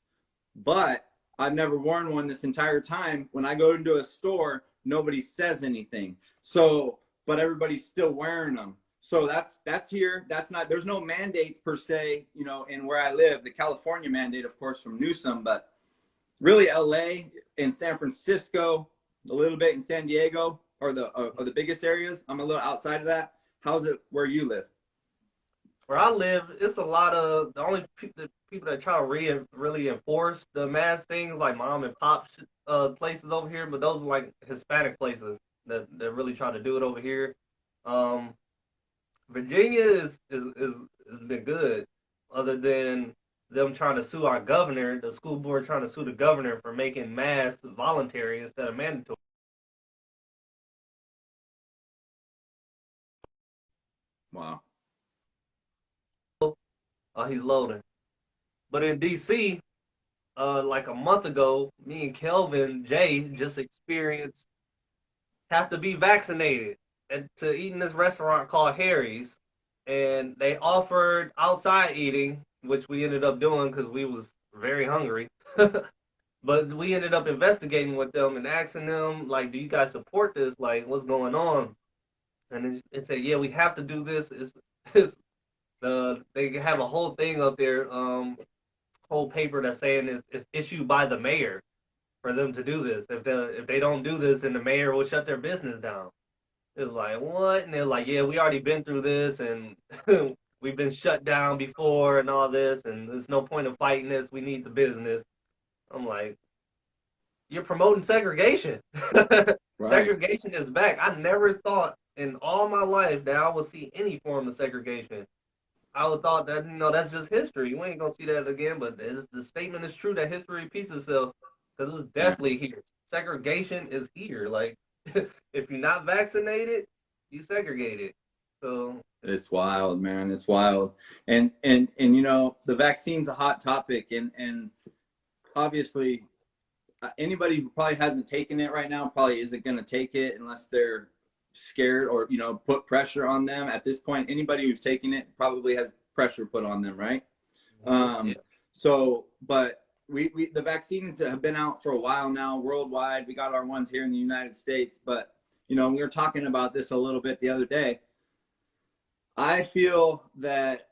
But I've never worn one this entire time. When I go into a store, nobody says anything. So, but everybody's still wearing them. So that's here. That's not, there's no mandates per se, you know, in where I live. The California mandate, of course, from Newsom, but really LA and San Francisco, a little bit in San Diego are the biggest areas. I'm a little outside of that. How's it where you live? Where I live, it's a lot of the only people that try to really enforce the mask things, like mom and pop places over here, but those are like Hispanic places that really try to do it over here. Virginia has been good, other than them trying to sue our governor, the school board trying to sue the governor for making masks voluntary instead of mandatory. Wow. He's loading. But in DC, like a month ago, me and Kelvin J just experienced have to be vaccinated to eat in this restaurant called Harry's, and they offered outside eating, which we ended up doing because we was very hungry. But we ended up investigating with them and asking them, like, do you guys support this? Like, what's going on? And they said, yeah, we have to do this. They have a whole thing up there, whole paper that's saying it's issued by the mayor for them to do this. If they don't do this, then the mayor will shut their business down. It was like, what? And they're like, yeah, we already been through this, and we've been shut down before and all this, and there's no point of fighting this. We need the business. I'm like, you're promoting segregation. Right. Segregation is back. I never thought in all my life that I would see any form of segregation. I would thought that, that's just history. We ain't gonna see that again. But the statement is true that history repeats itself, because it's definitely here. Segregation is here. Like, if you're not vaccinated, you segregated. So It's wild, man. It's wild. And the vaccine's a hot topic, and obviously anybody who probably hasn't taken it right now probably isn't going to take it unless they're scared or put pressure on them. At this point, anybody who's taking it probably has pressure put on them, right? yeah. So, but we the vaccines have been out for a while now worldwide. We got our ones here in the United States, but we were talking about this a little bit the other day. I feel that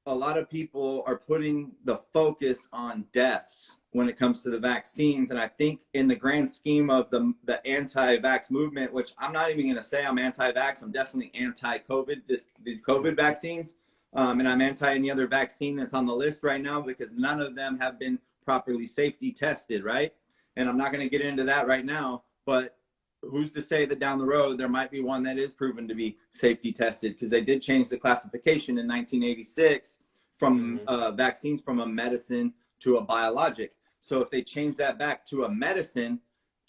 a lot of people are putting the focus on deaths when it comes to the vaccines. And I think in the grand scheme of the anti-vax movement, which I'm not even going to say I'm anti-vax, I'm definitely anti-COVID, these COVID vaccines. And I'm anti any other vaccine that's on the list right now because none of them have been properly safety tested, right? And I'm not going to get into that right now, but who's to say that down the road there might be one that is proven to be safety tested, because they did change the classification in 1986 from vaccines from a medicine to a biologic. So if they change that back to a medicine,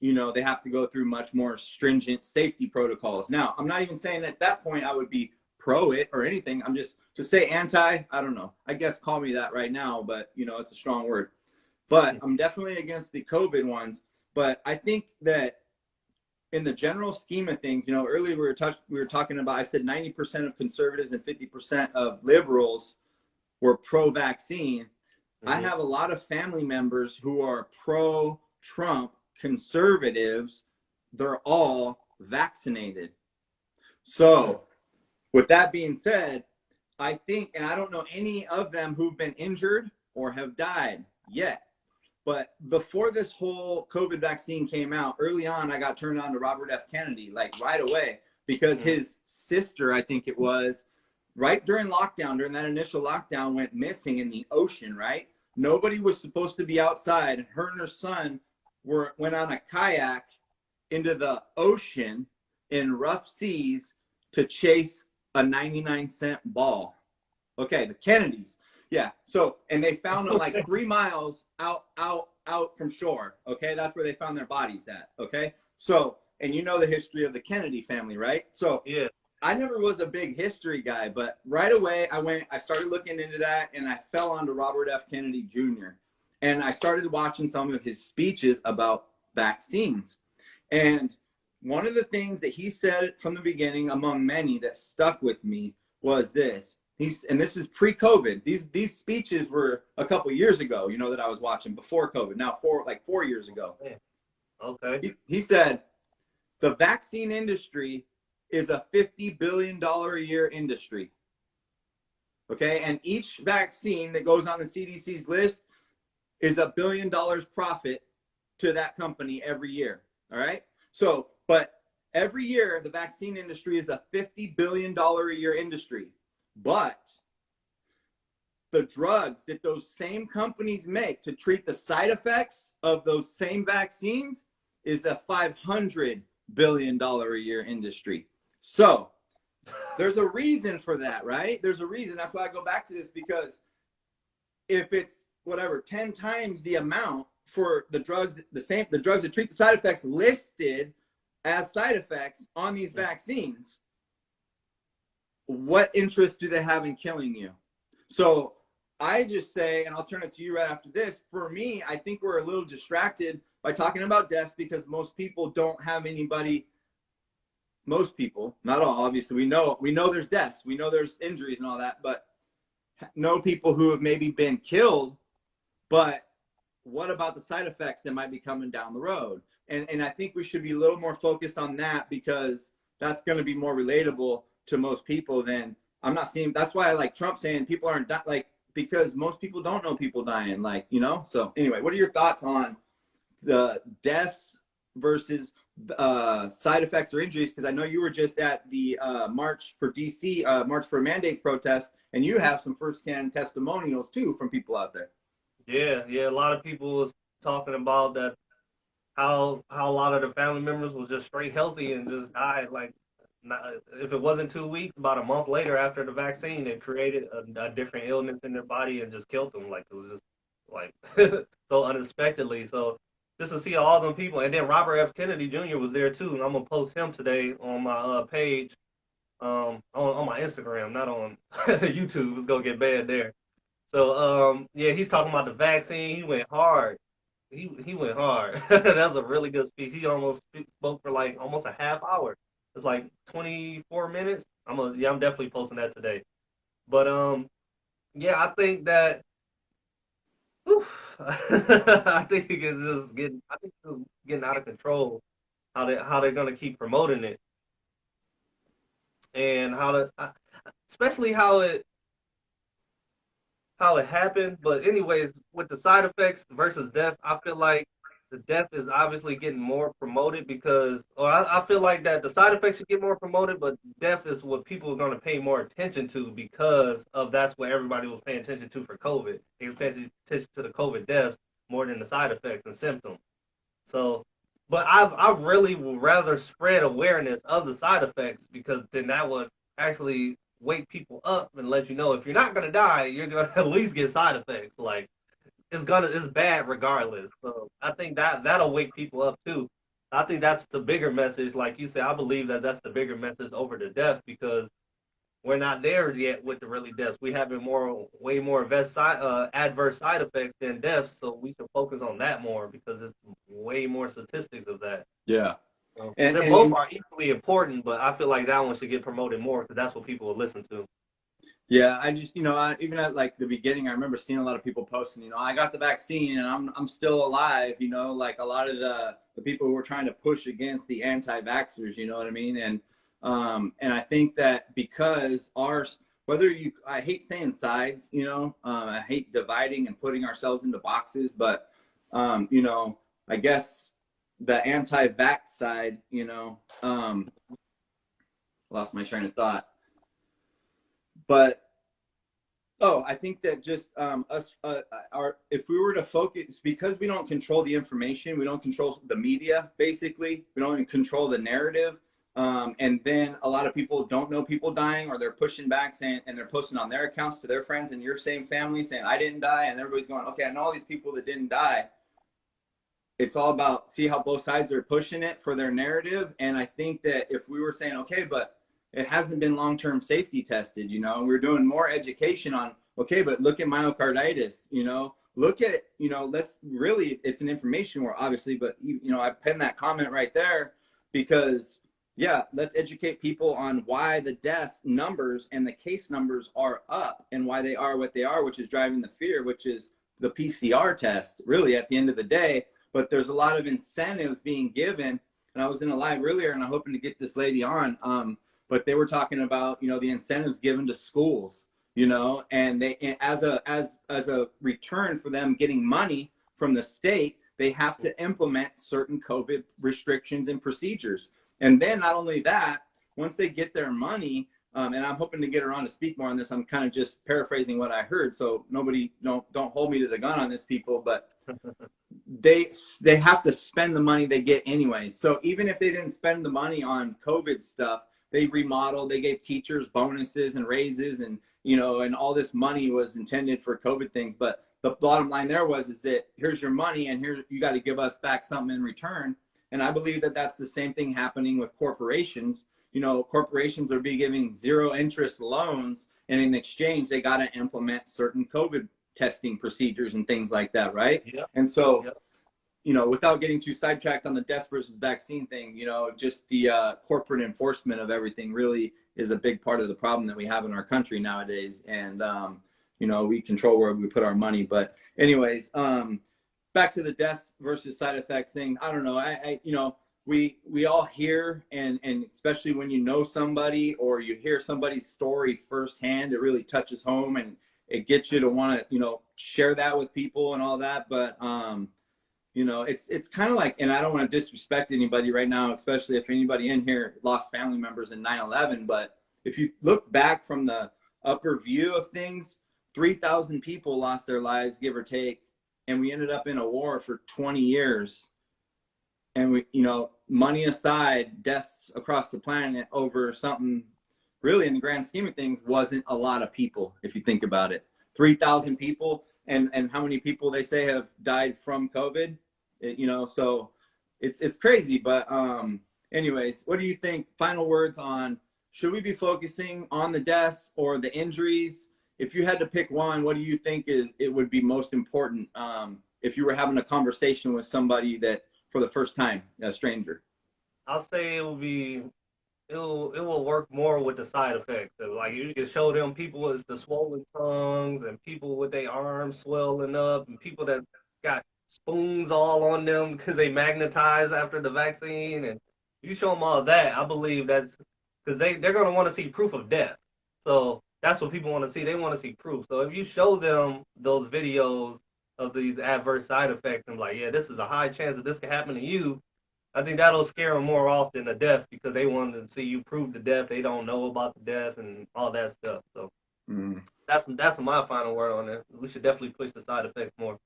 they have to go through much more stringent safety protocols. Now, I'm not even saying at that point I would be pro it or anything. I'm just to say anti, I don't know. I guess call me that right now, but it's a strong word. But I'm definitely against the COVID ones. But I think that in the general scheme of things, earlier we were talking about, I said 90% of conservatives and 50% of liberals were pro-vaccine. I have a lot of family members who are pro-Trump conservatives. They're all vaccinated. So with that being said, I think, and I don't know any of them who've been injured or have died yet, but before this whole COVID vaccine came out, early on, I got turned on to Robert F. Kennedy, like right away, because his sister, I think it was, right during lockdown, during that initial lockdown, went missing in the ocean, right? Nobody was supposed to be outside. And her and her son went on a kayak into the ocean in rough seas to chase a 99-cent ball. Okay, the Kennedys. Yeah. So, and they found them like 3 miles out from shore. Okay. That's where they found their bodies at. Okay. So, and the history of the Kennedy family, right? So Yeah. I never was a big history guy, but right away I started looking into that, and I fell onto Robert F. Kennedy Jr. And I started watching some of his speeches about vaccines. And one of the things that he said from the beginning, among many that stuck with me, was this. And this is pre-COVID. These speeches were a couple years ago, that I was watching before COVID. Now 4 years ago. Yeah. Okay. He said, the vaccine industry is a $50 billion a year industry. Okay, and each vaccine that goes on the CDC's list is $1 billion profit to that company every year. All right. So, but every year the vaccine industry is a $50 billion a year industry. But the drugs that those same companies make to treat the side effects of those same vaccines is a $500 billion a year industry. So there's a reason for that, right? There's a reason. That's why I go back to this, because if it's 10 times the amount for the drugs, the drugs that treat the side effects listed as side effects on these vaccines, what interest do they have in killing you? So I just say, and I'll turn it to you right after this, for me, I think we're a little distracted by talking about deaths, because most people don't have anybody, most people, not all, obviously, we know there's deaths, we know there's injuries and all that, but know people who have maybe been killed. But what about the side effects that might be coming down the road? And I think we should be a little more focused on that, because that's going to be more relatable to most people than, I'm not seeing. That's why I like Trump saying people aren't because most people don't know people dying, so anyway, what are your thoughts on the deaths versus side effects or injuries? Because I know you were just at the March for DC, March for MHondayz protest, and you have some firsthand testimonials too from people out there. Yeah, a lot of people was talking about that, how a lot of the family members was just straight healthy and just died like if it wasn't 2 weeks, about a month later after the vaccine, it created a different illness in their body and just killed them. Like it was just like so unexpectedly. So just to see all them people, and then Robert F. Kennedy Jr. was there too. And I'm gonna post him today on my page, on my Instagram, not on YouTube. It's gonna get bad there. So yeah, he's talking about the vaccine. He went hard. He went hard. That was a really good speech. He almost spoke for like almost a half hour. It's like 24 minutes. I'm definitely posting that today. But yeah, I think that whew, I think it's just getting out of control how they're gonna keep promoting it, and especially how it happened. But anyways, with the side effects versus death, I feel like the death is obviously getting more promoted because, or I feel like that the side effects should get more promoted, but death is what people are going to pay more attention to because of that's what everybody was paying attention to for COVID. They were paying attention to the COVID deaths more than the side effects and symptoms. So, but I really would rather spread awareness of the side effects because then that would actually wake people up and let you know if you're not gonna die, you're gonna at least get side effects. Like it's bad regardless. So I think that'll wake people up too. I think that's the bigger message. Like you said, I believe that that's the bigger message over the death because we're not there yet with the really deaths. We have way more adverse side effects than deaths, so we should focus on that more because it's way more statistics of that. Yeah. So, And they both are equally important, but I feel like that one should get promoted more because that's what people will listen to. yeah, I just, even at like the beginning, I remember seeing a lot of people posting, I got the vaccine and I'm still alive, like a lot of the people who were trying to push against the anti-vaxxers, you know what I mean? And I think that because I hate saying sides, I hate dividing and putting ourselves into boxes, but, I guess the anti-vax side, lost my train of thought. But I think that just if we were to focus, because we don't control the information, we don't control the media, basically, we don't even control the narrative. And then a lot of people don't know people dying, or they're pushing back saying, and they're posting on their accounts to their friends and your same family saying, I didn't die. And everybody's going, okay, I know all these people that didn't die. It's all about see how both sides are pushing it for their narrative. And I think that if we were saying, okay, but it hasn't been long-term safety tested, we're doing more education on, okay, but look at myocarditis, look at, let's really, it's an information war, obviously, but, I penned that comment right there because, yeah, let's educate people on why the death numbers and the case numbers are up and why they are what they are, which is driving the fear, which is the PCR test, really, at the end of the day. But there's a lot of incentives being given. And I was in a live earlier and I'm hoping to get this lady on. But they were talking about, the incentives given to schools, and they, as a return for them getting money from the state, they have to implement certain COVID restrictions and procedures. And then not only that, once they get their money, and I'm hoping to get her on to speak more on this. I'm kind of just paraphrasing what I heard. So nobody, don't hold me to the gun on this, people, but they have to spend the money they get anyway. So even if they didn't spend the money on COVID stuff, they remodeled, they gave teachers bonuses and raises and, and all this money was intended for COVID things. But the bottom line there is that here's your money and here you got to give us back something in return. And I believe that that's the same thing happening with corporations. Corporations are being giving zero interest loans, and in exchange, they got to implement certain COVID testing procedures and things like that, right? Yep. And so, yep. Without getting too sidetracked on the death versus vaccine thing, just the corporate enforcement of everything really is a big part of the problem that we have in our country nowadays. And, we control where we put our money. But anyways, back to the death versus side effects thing. I don't know. We all hear, and especially when you know somebody or you hear somebody's story firsthand, it really touches home and it gets you to want to, share that with people and all that. But, it's kind of like, and I don't want to disrespect anybody right now, especially if anybody in here lost family members in 9/11. But if you look back from the upper view of things, 3,000 people lost their lives, give or take. And we ended up in a war for 20 years. And money aside, deaths across the planet over something really in the grand scheme of things wasn't a lot of people if you think about it. 3,000 people, and how many people they say have died from COVID, so it's crazy. But anyways, what do you think? Final words on, should we be focusing on the deaths or the injuries? If you had to pick one, what do you think it would be most important if you were having a conversation with somebody that for the first time, a stranger? I'll say it will work more with the side effects. Like you can show them people with the swollen tongues and people with their arms swelling up and people that got spoons all on them because they magnetized after the vaccine, and you show them all that. I believe that's because they're going to want to see proof of death. So that's what people want to see. They want to see proof. So if you show them those videos of these adverse side effects and like, yeah, this is a high chance that this can happen to you, I think that'll scare them more off than the death because they want to see you prove the death. They don't know about the death and all that stuff. So that's my final word on it. We should definitely push the side effects more.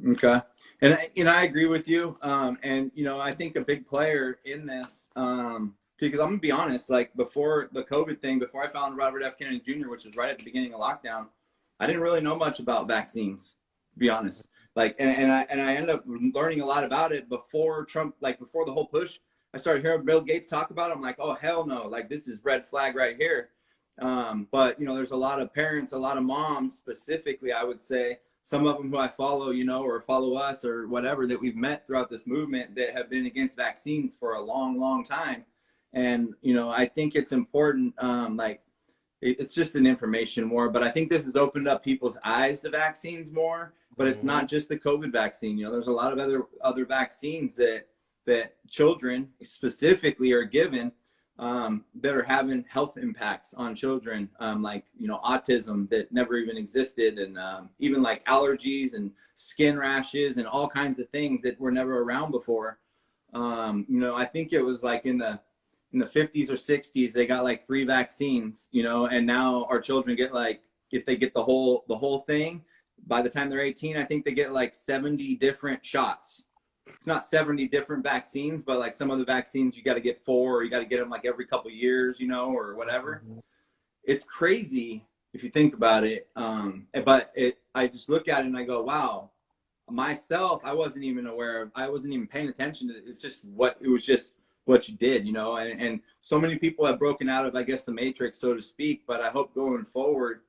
Okay. And I agree with you. And I think a big player in this, because I'm gonna be honest, like before the COVID thing, before I found Robert F. Kennedy Jr., which was right at the beginning of lockdown, I didn't really know much about vaccines, to be honest. Like, and I ended up learning a lot about it before Trump, like before the whole push. I started hearing Bill Gates talk about it. I'm like, oh, hell no. Like, this is red flag right here. But, there's a lot of parents, a lot of moms specifically, I would say, some of them who I follow, or follow us or whatever, that we've met throughout this movement that have been against vaccines for a long, long time. And, I think it's important, it's just an information war, but I think this has opened up people's eyes to vaccines more. But it's not just the COVID vaccine. There's a lot of other vaccines that children specifically are given that are having health impacts on children, like autism that never even existed, and even like allergies and skin rashes and all kinds of things that were never around before. I think it was like in the 50s or 60s they got like 3 vaccines, and now our children get, like, if they get the whole thing, by the time they're 18, I think they get like 70 different shots. It's not 70 different vaccines, but like some of the vaccines you got to get 4, or you got to get them like every couple of years, or whatever. It's crazy if you think about it. But I just look at it and I go, wow, myself, I wasn't even aware of, I wasn't even paying attention to it. It was just what you did, and so many people have broken out of, I guess, the matrix, so to speak. But I hope going forward,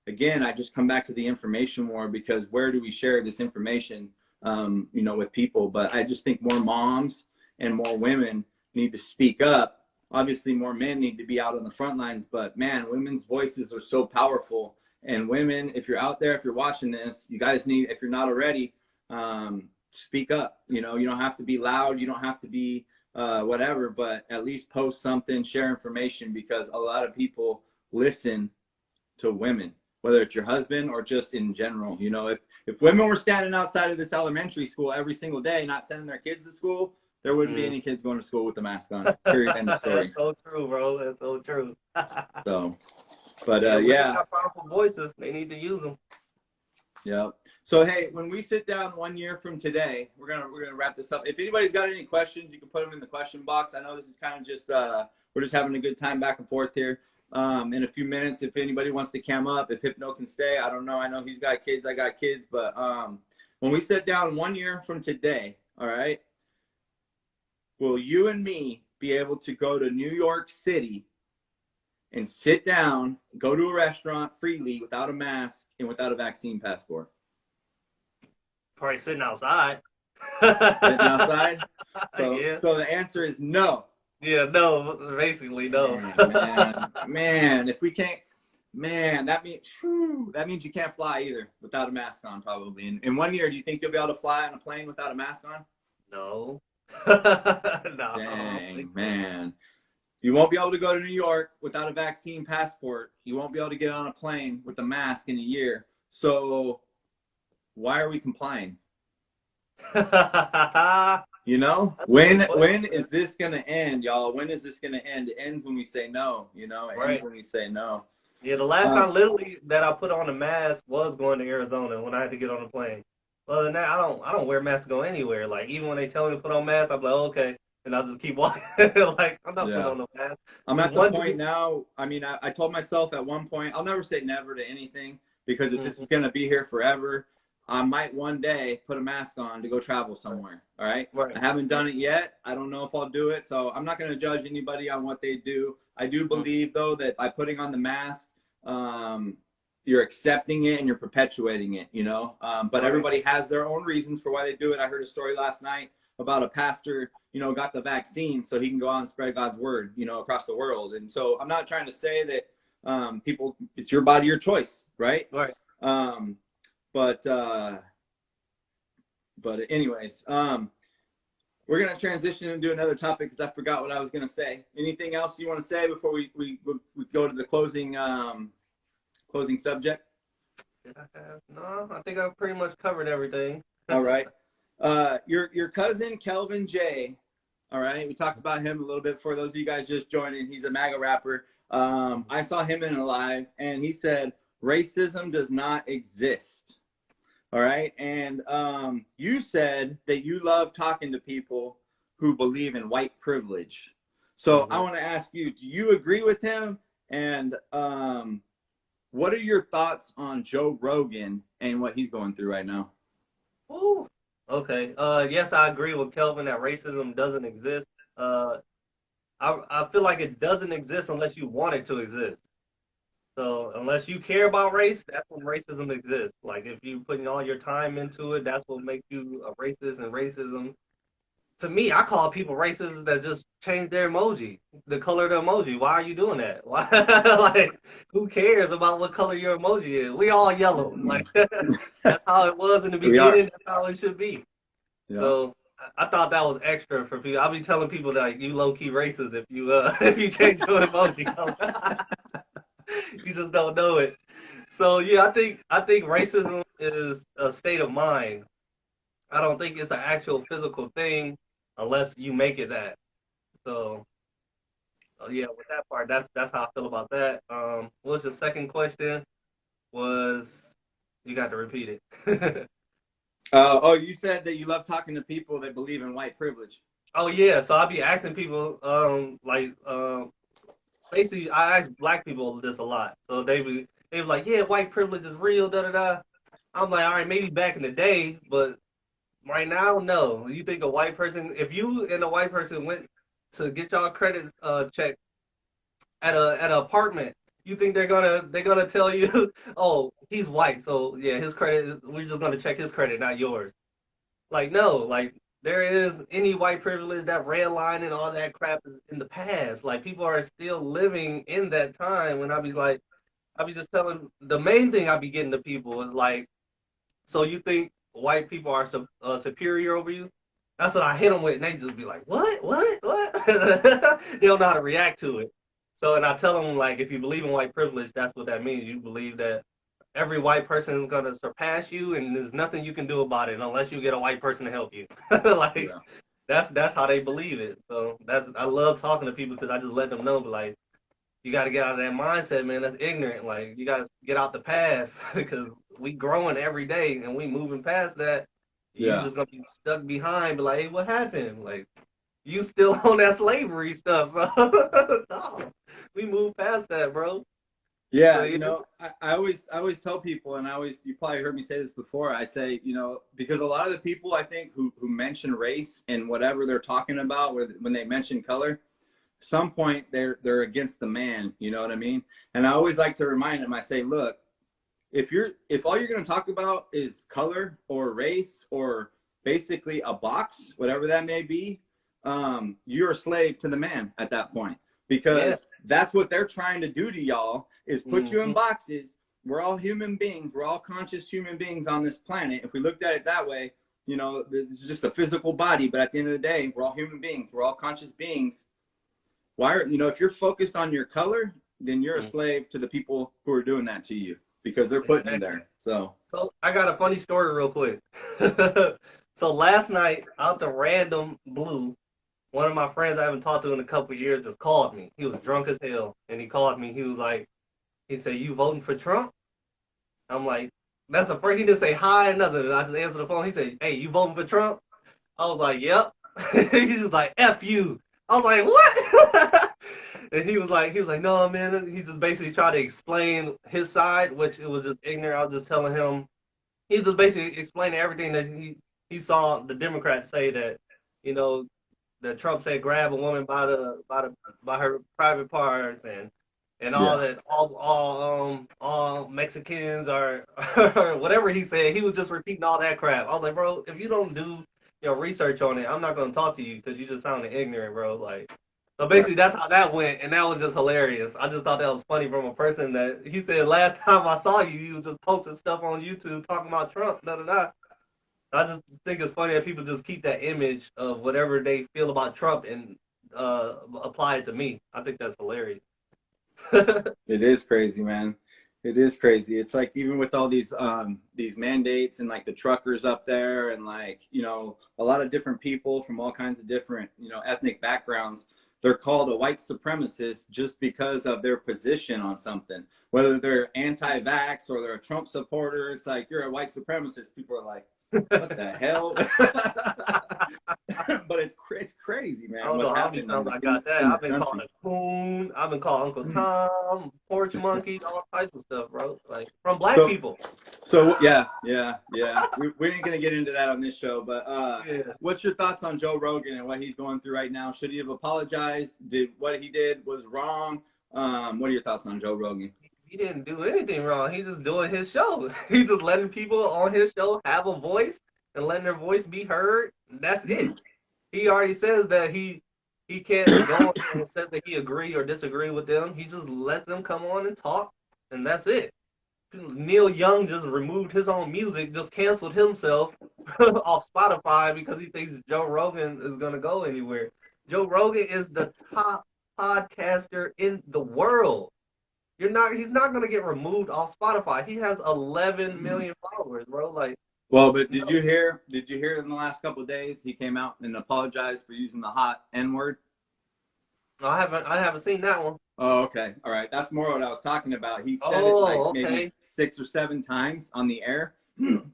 again, I just come back to the information war, because where do we share this information, with people? But I just think more moms and more women need to speak up. Obviously, more men need to be out on the front lines, but man, women's voices are so powerful. And women, if you're out there, if you're watching this, you guys need, if you're not already, speak up. You don't have to be loud. You don't have to be whatever, but at least post something, share information, because a lot of people listen to women, whether it's your husband or just in general. If women were standing outside of this elementary school every single day, not sending their kids to school, there wouldn't be any kids going to school with the mask on. Period. End of story. That's so true, bro. That's so true. So, but yeah. Got powerful voices. They need to use them. Yeah. So hey, when we sit down 1 year from today, we're gonna wrap this up. If anybody's got any questions, you can put them in the question box. I know this is kind of just we're just having a good time back and forth here. In a few minutes, if anybody wants to cam up, if HYPNO can stay, I don't know. I know he's got kids, I got kids, but when we sit down 1 year from today, all right, will you and me be able to go to New York City and sit down, go to a restaurant freely without a mask and without a vaccine passport? Probably sitting outside. Sitting outside? So, yeah. So the answer is no. Yeah, no, basically no. Man, if we can't, that means you can't fly either without a mask on, probably. In 1 year, do you think you'll be able to fly on a plane without a mask on? No. No. Dang, man. You won't be able to go to New York without a vaccine passport. You won't be able to get on a plane with a mask in a year. So why are we complying? When is this going to end, y'all? When is this going to end? It ends when we say no, It ends when we say no. Yeah, the last time literally that I put on a mask was going to Arizona when I had to get on a plane. Other than that, I don't wear masks to go anywhere. Like, even when they tell me to put on masks, I'm like, okay. and I'll just keep walking. Like, I'm not putting Yeah. on no mask. I'm There's at the one point dude. now. I mean, I told myself at one point, I'll never say never to anything because if this Mhm. is going to be here forever, I might one day put a mask on to go travel somewhere. All right. Right. I haven't done it yet. I don't know if I'll do it. So I'm not going to judge anybody on what they do. I do believe, though, that by putting on the mask, you're accepting it and you're perpetuating it, you know? But Right. everybody has their own reasons for why they do it. I heard a story last night about a pastor, you know, got the vaccine so he can go out and spread God's word, you know, across the world. And so I'm not trying to say that people, it's your body, your choice, right? Right. But anyways, we're going to transition into another topic because I forgot what I was going to say. Anything else you want to say before we go to the closing subject? No, I think I've pretty much covered everything. All right. Your cousin Kelvin J. All right, we talked about him a little bit for those of you guys just joining. He's a MAGA rapper. I saw him in a live, and he said racism does not exist. All right, and you said that you love talking to people who believe in white privilege. So I want to ask you: do you agree with him? And what are your thoughts on Joe Rogan and what he's going through right now? Ooh. Okay. Yes, I agree with Kelvin that racism doesn't exist. I feel like it doesn't exist unless you want it to exist. So unless you care about race, that's when racism exists. Like if you putting all your time into it, that's what makes you a racist. And racism, to me, I call people racist that just change their emoji, the color of the emoji. Why are you doing that? Why? Like, who cares about what color your emoji is? We all yellow. Like that's how it was in the We are. beginning. That's how it should be. Yeah. So I thought that was extra for people. I'll be telling people that like, you low key racist if you if you change your emoji color. You just don't know it. So yeah, I think racism is a state of mind. I don't think it's an actual physical thing unless you make it that. So yeah, with that part, that's how I feel about that. What was your second question? Was you got to repeat it? You said that you love talking to people that believe in white privilege. Oh yeah, so I'll be asking people, basically I ask black people this a lot. So they be like, yeah, white privilege is real, da da da. I'm like, all right, maybe back in the day, but right now, no. You think a white person, if you and a white person went to get y'all credit check at an apartment, you think they're gonna tell you, oh, he's white, so yeah, his credit, we're just gonna check his credit, not yours. Like no, like there is any white privilege, that red line and all that crap is in the past. Like people are still living in that time. When I be just telling the main thing I be getting to people is like, so you think white people are superior over you? That's what I hit them with, and they just be like, what? They don't know how to react to it. So, and I tell them like, if you believe in white privilege, that's what that means. You believe that every white person is gonna surpass you, and there's nothing you can do about it unless you get a white person to help you. Like Yeah. that's how they believe it. So that's I love talking to people because I just let them know, like you got to get out of that mindset, man. That's ignorant. Like you got to get out the past because we growing every day and we moving past that. You Yeah. just gonna be stuck behind, but like, hey, what happened? Like you still on that slavery stuff. So no, we moved past that, bro. Yeah, So, you know, I always tell people, and you probably heard me say this before. I say, you know, because a lot of the people I think who mention race and whatever they're talking about when they mention color, some point they're against the man. You know what I mean? And I always like to remind them. I say, look, if all you're going to talk about is color or race or basically a box, whatever that may be, you're a slave to the man at that point, because that's what they're trying to do to y'all, is put you in boxes. We're all human beings. We're all conscious human beings on this planet. If we looked at it that way, you know, this is just a physical body, but at the end of the day, we're all human beings. We're all conscious beings. If you're focused on your color, then you're a slave to the people who are doing that to you, because they're putting you there. So I got a funny story real quick. So last night, out the random blue, one of my friends I haven't talked to in a couple of years just called me. He was drunk as hell, and he called me. He was like, he said, "You voting for Trump?" I'm like, that's the first. He didn't say hi or nothing. I just answered the phone. He said, "Hey, you voting for Trump?" I was like, "Yep." He was like, F you. I was like, what? And he was like, no, man. He just basically tried to explain his side, which it was just ignorant. I was just telling him, he just basically explaining everything that he saw the Democrats say that, you know, that Trump said grab a woman by her private parts and all Yeah. that all Mexicans are or whatever he said. He was just repeating all that crap. I was like, bro, if you don't do research on it, I'm not gonna talk to you because you just sounded ignorant, bro. Like, so Right. basically that's how that went, and that was just hilarious. I just thought that was funny from a person that he said last time I saw you, you was just posting stuff on YouTube talking about Trump, da da da. I just think it's funny that people just keep that image of whatever they feel about Trump and apply it to me. I think that's hilarious. It is crazy, man. It is crazy. It's like even with all these mandates and like the truckers up there and like, you know, a lot of different people from all kinds of different, you know, ethnic backgrounds, they're called a white supremacist just because of their position on something. Whether they're anti-vax or they're a Trump supporter, it's like you're a white supremacist. People are like, what the hell? But it's crazy, man. I don't know how many times I got that. I've been called a coon. I've been called Uncle Tom, porch monkey, all types of stuff, bro. Like from black people. So yeah. We ain't gonna get into that on this show, but Yeah. what's your thoughts on Joe Rogan and what he's going through right now? Should he have apologized? Did what he did was wrong? What are your thoughts on Joe Rogan? He didn't do anything wrong. He's just doing his show. He's just letting people on his show have a voice and letting their voice be heard. And that's it. He already says that he can't go on and says that he agree or disagree with them. He just lets them come on and talk, and that's it. Neil Young just removed his own music, just canceled himself off Spotify because he thinks Joe Rogan is gonna go anywhere. Joe Rogan is the top podcaster in the world. He's not gonna get removed off Spotify. He has 11 million followers, bro. Like, Well, but did you hear in the last couple of days he came out and apologized for using the hot N-word? I haven't seen that one. Oh, okay. All right. That's more what I was talking about. He said it Oh, like okay. maybe 6 or 7 times on the air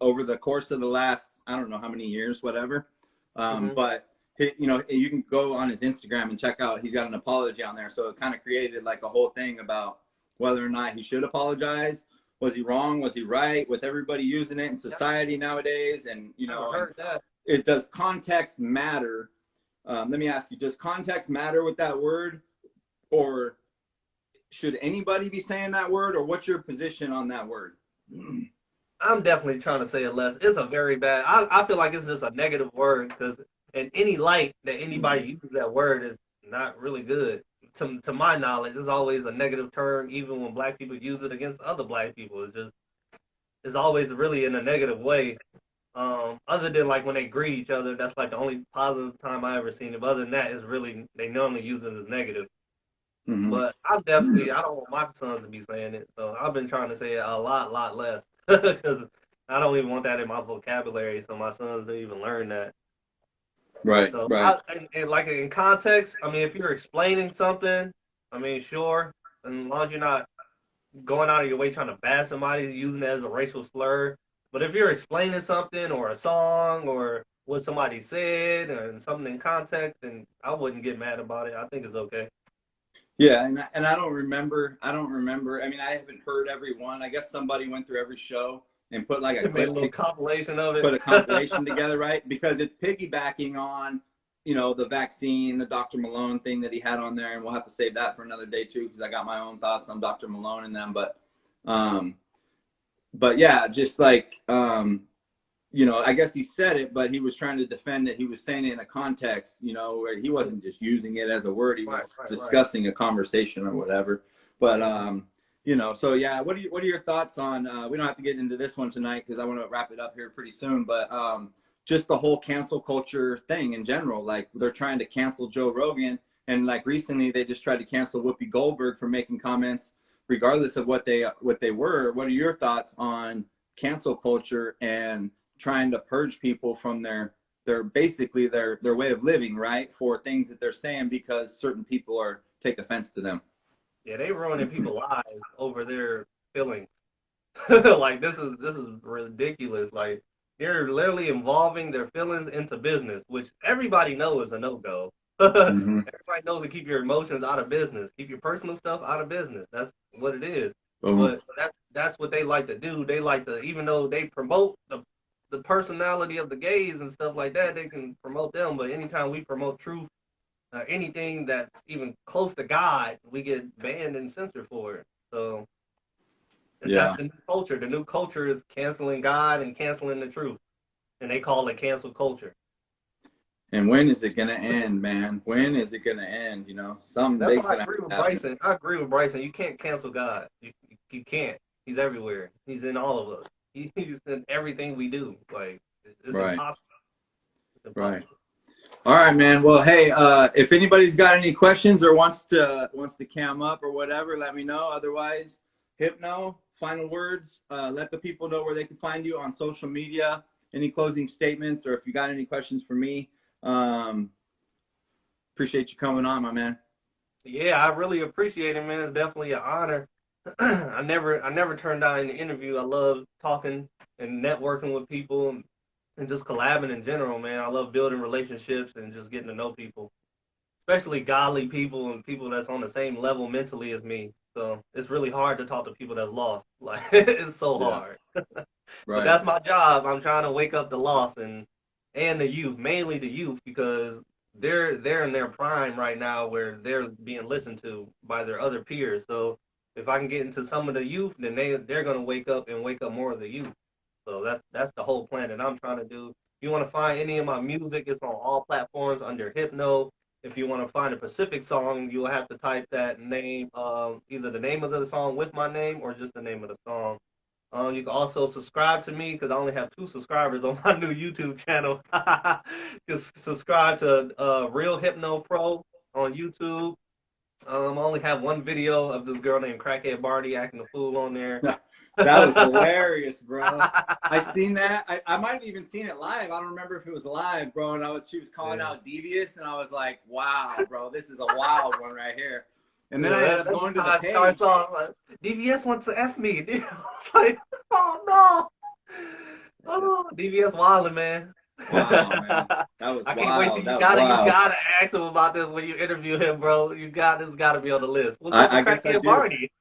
over the course of the last, I don't know how many years, whatever. But, you know, you can go on his Instagram and check out, he's got an apology on there. So it kind of created like a whole thing about whether or not he should apologize. Was he wrong? Was he right? With everybody using it in society nowadays. And, you know, heard that. it does context matter. Let me ask you, does context matter with that word? Or should anybody be saying that word, or what's your position on that word? I'm definitely trying to say it less. It's a very bad. I feel like it's just a negative word because in any light that anybody uses that word is not really good. To my knowledge, it's always a negative term, even when black people use it against other black people. It's always really in a negative way. Other than like when they greet each other, that's like the only positive time I ever seen it. But other than that, it's really they normally use it as negative. But I don't want my sons to be saying it, so I've been trying to say it a lot less because I don't even want that in my vocabulary, so my sons don't even learn that. Right, So right. and like in context, I mean, if you're explaining something, I mean, sure, and as long as you're not going out of your way trying to bash somebody using it as a racial slur. But if you're explaining something or a song or what somebody said and something in context, then I wouldn't get mad about it. I think it's okay. Yeah, and I don't remember. I mean, I haven't heard every one. I guess somebody went through every show and put like a Made a clip, little compilation of it. put a compilation together, right? Because it's piggybacking on, you know, the vaccine, the Dr. Malone thing that he had on there, and we'll have to save that for another day too, because I got my own thoughts on Dr. Malone and them. But yeah, just like you know, I guess he said it, but he was trying to defend it. He was saying it in a context, you know, where he wasn't just using it as a word. He was discussing a conversation or whatever. But, you know, so yeah, what are your thoughts on, we don't have to get into this one tonight because I want to wrap it up here pretty soon, but just the whole cancel culture thing in general. Like they're trying to cancel Joe Rogan. And like recently they just tried to cancel Whoopi Goldberg for making comments regardless of what they were. What are your thoughts on cancel culture and trying to purge people from their basically their way of living, right, for things that they're saying because certain people take offense to them? Yeah, they ruining people's lives over their feelings. Like this is ridiculous. Like They're literally involving their feelings into business, which everybody knows is a no-go. Mm-hmm. Everybody knows to keep your emotions out of business, keep your personal stuff out of business. That's what it is. Boom. But that's what they like to do. They like to, even though they promote the personality of the gays and stuff like that, they can promote them. But anytime we promote truth, anything that's even close to God, we get banned and censored for it. So Yeah. that's the new culture. The new culture is canceling God and canceling the truth, and they call it cancel culture. And when is it gonna end, man? When is it gonna end? You know, something That's big's why I gonna agree with happen. Bryson. I agree with Bryson. You can't cancel God. You can't. He's everywhere. He's in all of us. He's in everything we do. Like it's Right. impossible. It's impossible. Right. All right, man. Well, hey, if anybody's got any questions or wants to cam up or whatever, let me know. Otherwise, Hypno, final words. Let the people know where they can find you on social media. Any closing statements, or if you got any questions for me. Appreciate you coming on, my man. Yeah, I really appreciate it, man. It's definitely an honor. I never turned down an interview. I love talking and networking with people and just collabing in general, man. I love building relationships and just getting to know people, especially godly people and people that's on the same level mentally as me. So it's really hard to talk to people that's lost. Like it's so hard. But Right. that's my job. I'm trying to wake up the lost and the youth, mainly the youth, because they're in their prime right now where they're being listened to by their other peers. So if I can get into some of the youth, then they're gonna wake up more of the youth. So that's the whole plan that I'm trying to do. If you want to find any of my music, it's on all platforms under HYPNO. If you want to find a specific song, you'll have to type that name, either the name of the song with my name or just the name of the song. You can also subscribe to me because I only have 2 subscribers on my new YouTube channel. Just subscribe to Real Hypno Pro on YouTube. I only have 1 video of this girl named Crackhead Barney acting a fool on there. That was hilarious, bro. I seen that. I might have even seen it live. I don't remember if it was live, bro. And she was calling out Devious, and I was like, wow, bro, this is a wild one right here. And then I ended up going to the page. Starts off like, DVS wants to F me. I was like, oh no. Oh, DVS wilding, man. Wow, man. That was I can't wild. wait till you gotta ask him about this when you interview him, bro. This gotta be on the list. What's up with Crackhead Barney?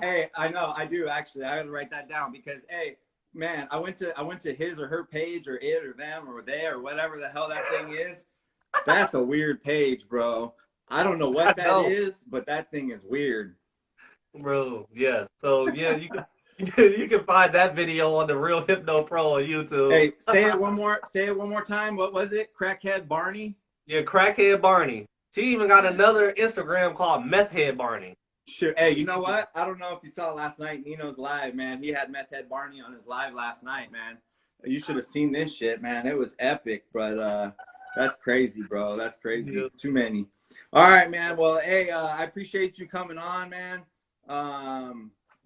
Hey, I know, I do actually. I gotta write that down because, hey, man, I went to his or her page or it or them or they or whatever the hell that thing is. That's a weird page, bro. I don't know what that is, but that thing is weird. Bro, yeah. So yeah, you can find that video on the Real Hypno Pro on YouTube. Hey, say it one more time. What was it? Crackhead Barney? Yeah, Crackhead Barney. She even got another Instagram called Meth Head Barney. Sure. Hey, you know what? I don't know if you saw last night Nino's live, man. He had Meth Head Barney on his live last night, man. You should have seen this shit, man. It was epic, but that's crazy, bro. That's crazy. Yeah. Too many. All right, man. Well, hey, I appreciate you coming on, man.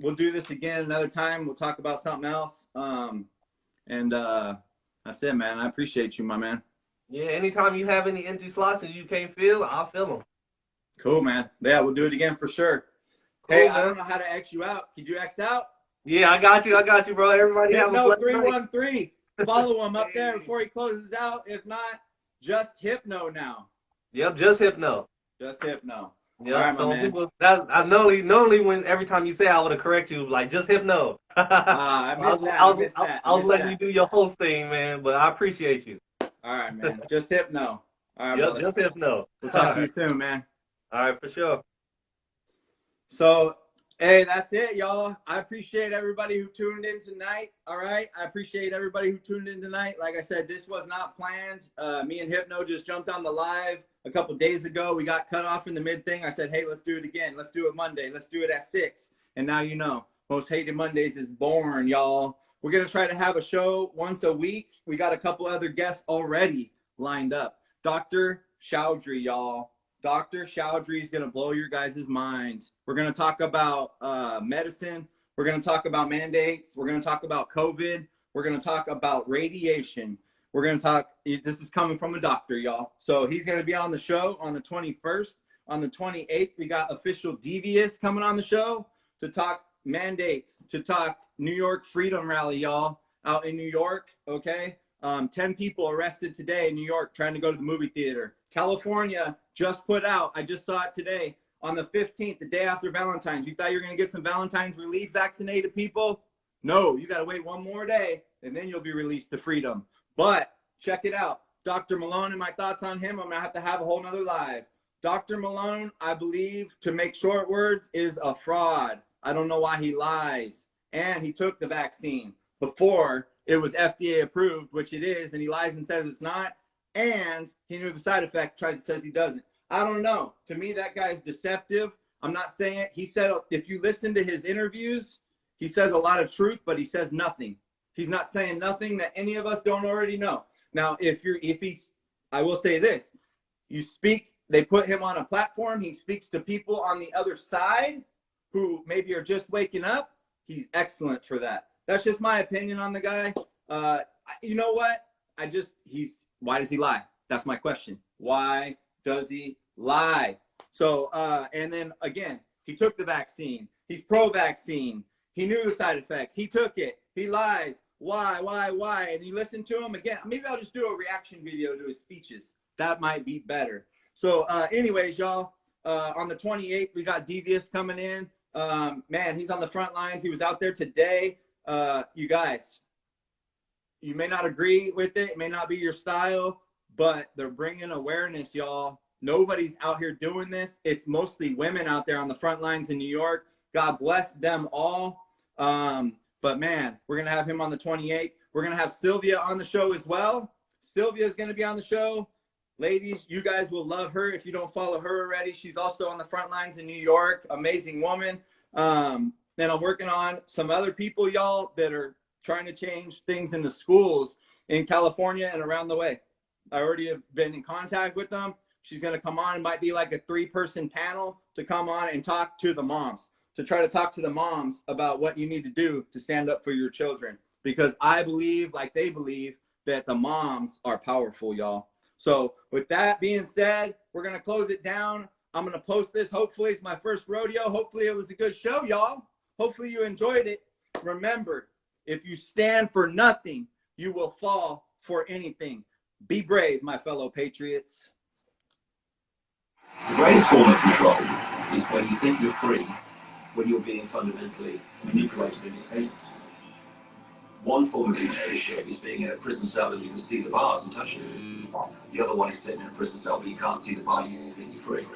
We'll do this again another time. We'll talk about something else. And that's it, man. I appreciate you, my man. Yeah, anytime you have any empty slots and you can't fill, I'll fill them. Cool, man. Yeah, we'll do it again for sure. Cool, hey, man. I don't know how to X you out. Could you X out? Yeah, I got you, bro. Everybody have a blessed night. 313. Follow him up there before he closes out. If not, just Hypno now. Yep, just Hypno. Just Hypno. Yeah, right, so man. I normally when every time you say I would have correct you like just Hypno. I was letting you do your host thing, man, but I appreciate you. All right, man. Just Hypno. All right, yep, brother. just Hypno. We'll talk to you soon, man. All right, for sure. So, hey, that's it, y'all. I appreciate everybody who tuned in tonight. All right. I appreciate everybody who tuned in tonight. Like I said, this was not planned. Me and Hypno just jumped on the live a couple days ago. We got cut off in the mid thing. I said, hey, let's do it again. Let's do it Monday. Let's do it at 6. And now you know, Most Hated Mondays is born, y'all. We're going to try to have a show once a week. We got a couple other guests already lined up. Dr. Chowdhury, y'all. Dr. Chowdhury is going to blow your guys' mind. We're going to talk about medicine. We're going to talk about mandates. We're going to talk about COVID. We're going to talk about radiation. We're going to talk, this is coming from a doctor, y'all. So he's going to be on the show on the 21st. On the 28th, we got Official Devious coming on the show to talk mandates, to talk New York Freedom Rally, y'all. out in New York, okay? 10 people arrested today in New York trying to go to the movie theater. California just put out, I just saw it today, on the 15th, the day after Valentine's. You thought you were going to get some Valentine's relief, vaccinated people? No, you got to wait one more day, and then you'll be released to freedom. But check it out. Dr. Malone and my thoughts on him, I'm going to have a whole nother live. Dr. Malone, I believe, to make short words, is a fraud. I don't know why he lies. And he took the vaccine before it was FDA approved, which it is, and he lies and says it's not. And he knew the side effect, tries to says he doesn't. I don't know. To me, that guy's deceptive. I'm not saying it. He said, if you listen to his interviews, he says a lot of truth, but he says nothing. He's not saying nothing that any of us don't already know. Now, I will say this, they put him on a platform. He speaks to people on the other side who maybe are just waking up. He's excellent for that. That's just my opinion on the guy. You know what? Why does he lie? That's my question. Why does he lie? So, and then again, he took the vaccine. He's pro-vaccine. He knew the side effects. He took it. He lies. Why? And you listen to him again. Maybe I'll just do a reaction video to his speeches. That might be better. So anyways, y'all, on the 28th, we got Devious coming in. Man, he's on the front lines. He was out there today. You guys, you may not agree with it. It may not be your style, but they're bringing awareness, y'all. Nobody's out here doing this. It's mostly women out there on the front lines in New York. God bless them all. But man, we're going to have him on the 28th. We're going to have Sylvia on the show as well. Sylvia is going to be on the show. Ladies, you guys will love her if you don't follow her already. She's also on the front lines in New York. Amazing woman. Then I'm working on some other people, y'all, that are trying to change things in the schools in California and around the way. I already have been in contact with them. She's going to come on. It might be like a 3-person panel to come on and talk to the moms, to try to talk to the moms about what you need to do to stand up for your children. Because I believe, like they believe, that the moms are powerful, y'all. So with that being said, we're going to close it down. I'm going to post this. Hopefully it's my first rodeo. Hopefully it was a good show, y'all. Hopefully you enjoyed it. Remember, if you stand for nothing, you will fall for anything. Be brave, my fellow patriots. The greatest form of control is when you think you're free, when you're being fundamentally manipulated and dictated. One form of dictatorship is being in a prison cell and you can see the bars and touch it. The other one is sitting in a prison cell but you can't see the bar and you think you're free.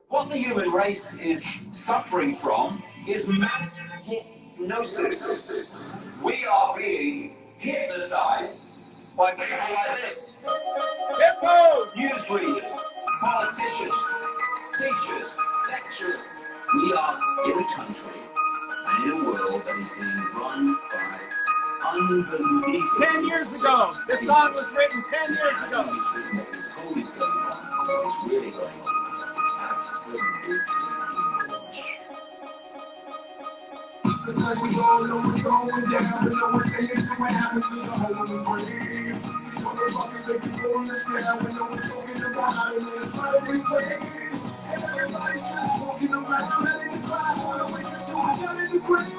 What the human race is suffering from is mass hypnosis. We are being hypnotized by people like this. HYPNO! Newsreaders, politicians, teachers, lecturers. We are in a country and in a world that is being run by unbelievable. 10 years ago. This song was written 10 years ago. It's always going on. It's really going on. It's absolutely huge. It's like we all know what's going down, but no one's saying so what happened to the hole in the grave. These motherfuckers, they controlling us now, but no one's talking about how to live by these slaves. And everybody's just walking around, letting the crowd wanna wake up to a gun in the grave.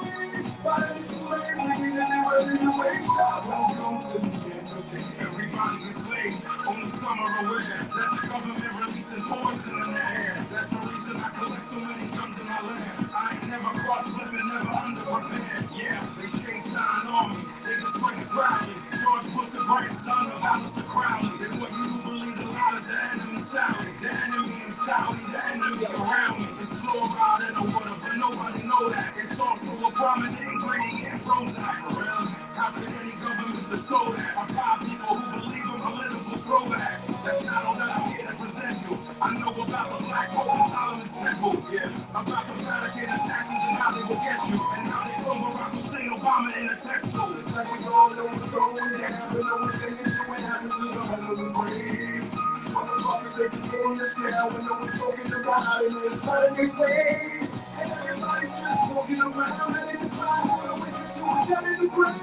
But it's too late, we need a new early to wake up. Welcome to the end of the day. Everybody's a slave on the summer aware that the government releases poison in the air. That's the reason I collect so many guns in my land. I ain't never caught slipping, never underprepared. Yeah, they chase sign on me, they just like a crowded. George Bush the greatest son of Alistair Crowley. They want you to believe the lie that the enemy's shouting. The enemy is shouting, the enemy around me. It's fluoride in the water, but nobody know that. It's also a prominent ingredient in Prozac. For real, how could any government bestow that? I find people who believe in political throwback. That's not all that I'm here to present you. I know about the black hole in Solomon's temple. Yeah, about the fabricated assassins and how they will get you. And how they throw Barack Hussein Obama in a textbook. It's like we all know what's going down, but no one's saying so what happened to the hole in the grave. These motherfuckers, they controlling us now, but no one's talking about how to live by these slaves. And everybody's just walking around, letting the crowd wanna wake up to a gun in the grave.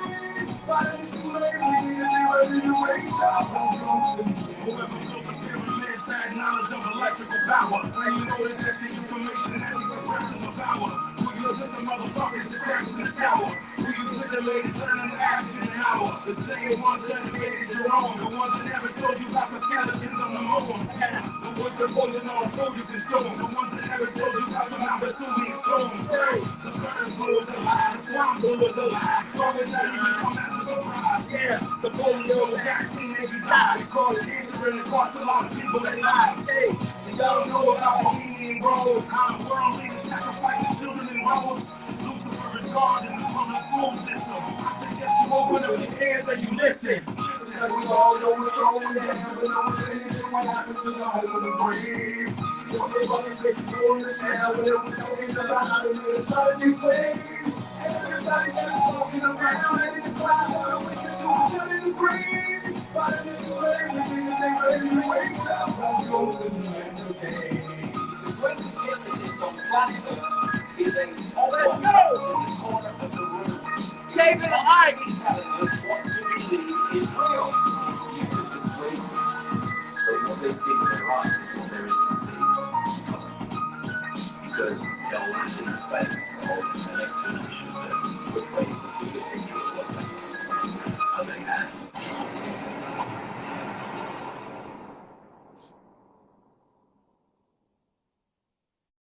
But it's too late, we need a new early to wake up. Welcome to the end. Whoever built the pyramids had knowledge of electrical power. And you know that that's the information that we suppressing the power. We use the motherfuckers to crash in the tower. who you simulated, turning to action in hours. The same ones that made you wrong, the ones that never told you about the skeletons on the moon. The ones that told you all the food you consume, the ones that never told you about the Mount Vesuvius storm. The burning blue is a lie, the swamp blue is a lie. Always not even come as a surprise. Yeah, the polio vaccine made you die. We call it cancer and it costs a lot of people their lives. Hey, y'all know about Bohemian Grove, how the world leaders sacrificing children in rows. Lucifer is God in the public school system. I suggest you open up your ears and you listen. Like we all know what's going down, but no one's saying what happens to the home of the brave. Motherfuckers take control in the town, but no one's talking about how to make us out of these slaves. Everybody's just walking around and in the cloud, but we can still put in the grave. Fighting this way, everything that they ready to wake up. I'm going to the end of the day. The greatest gift that is on planet Earth is a spot in the corner of the room. David Icke. He's telling us what to believe is real. It's stupid, it's crazy. But what they see with their eyes is what there is to see. Because they'll laugh in the face of an explanation that portrays the figure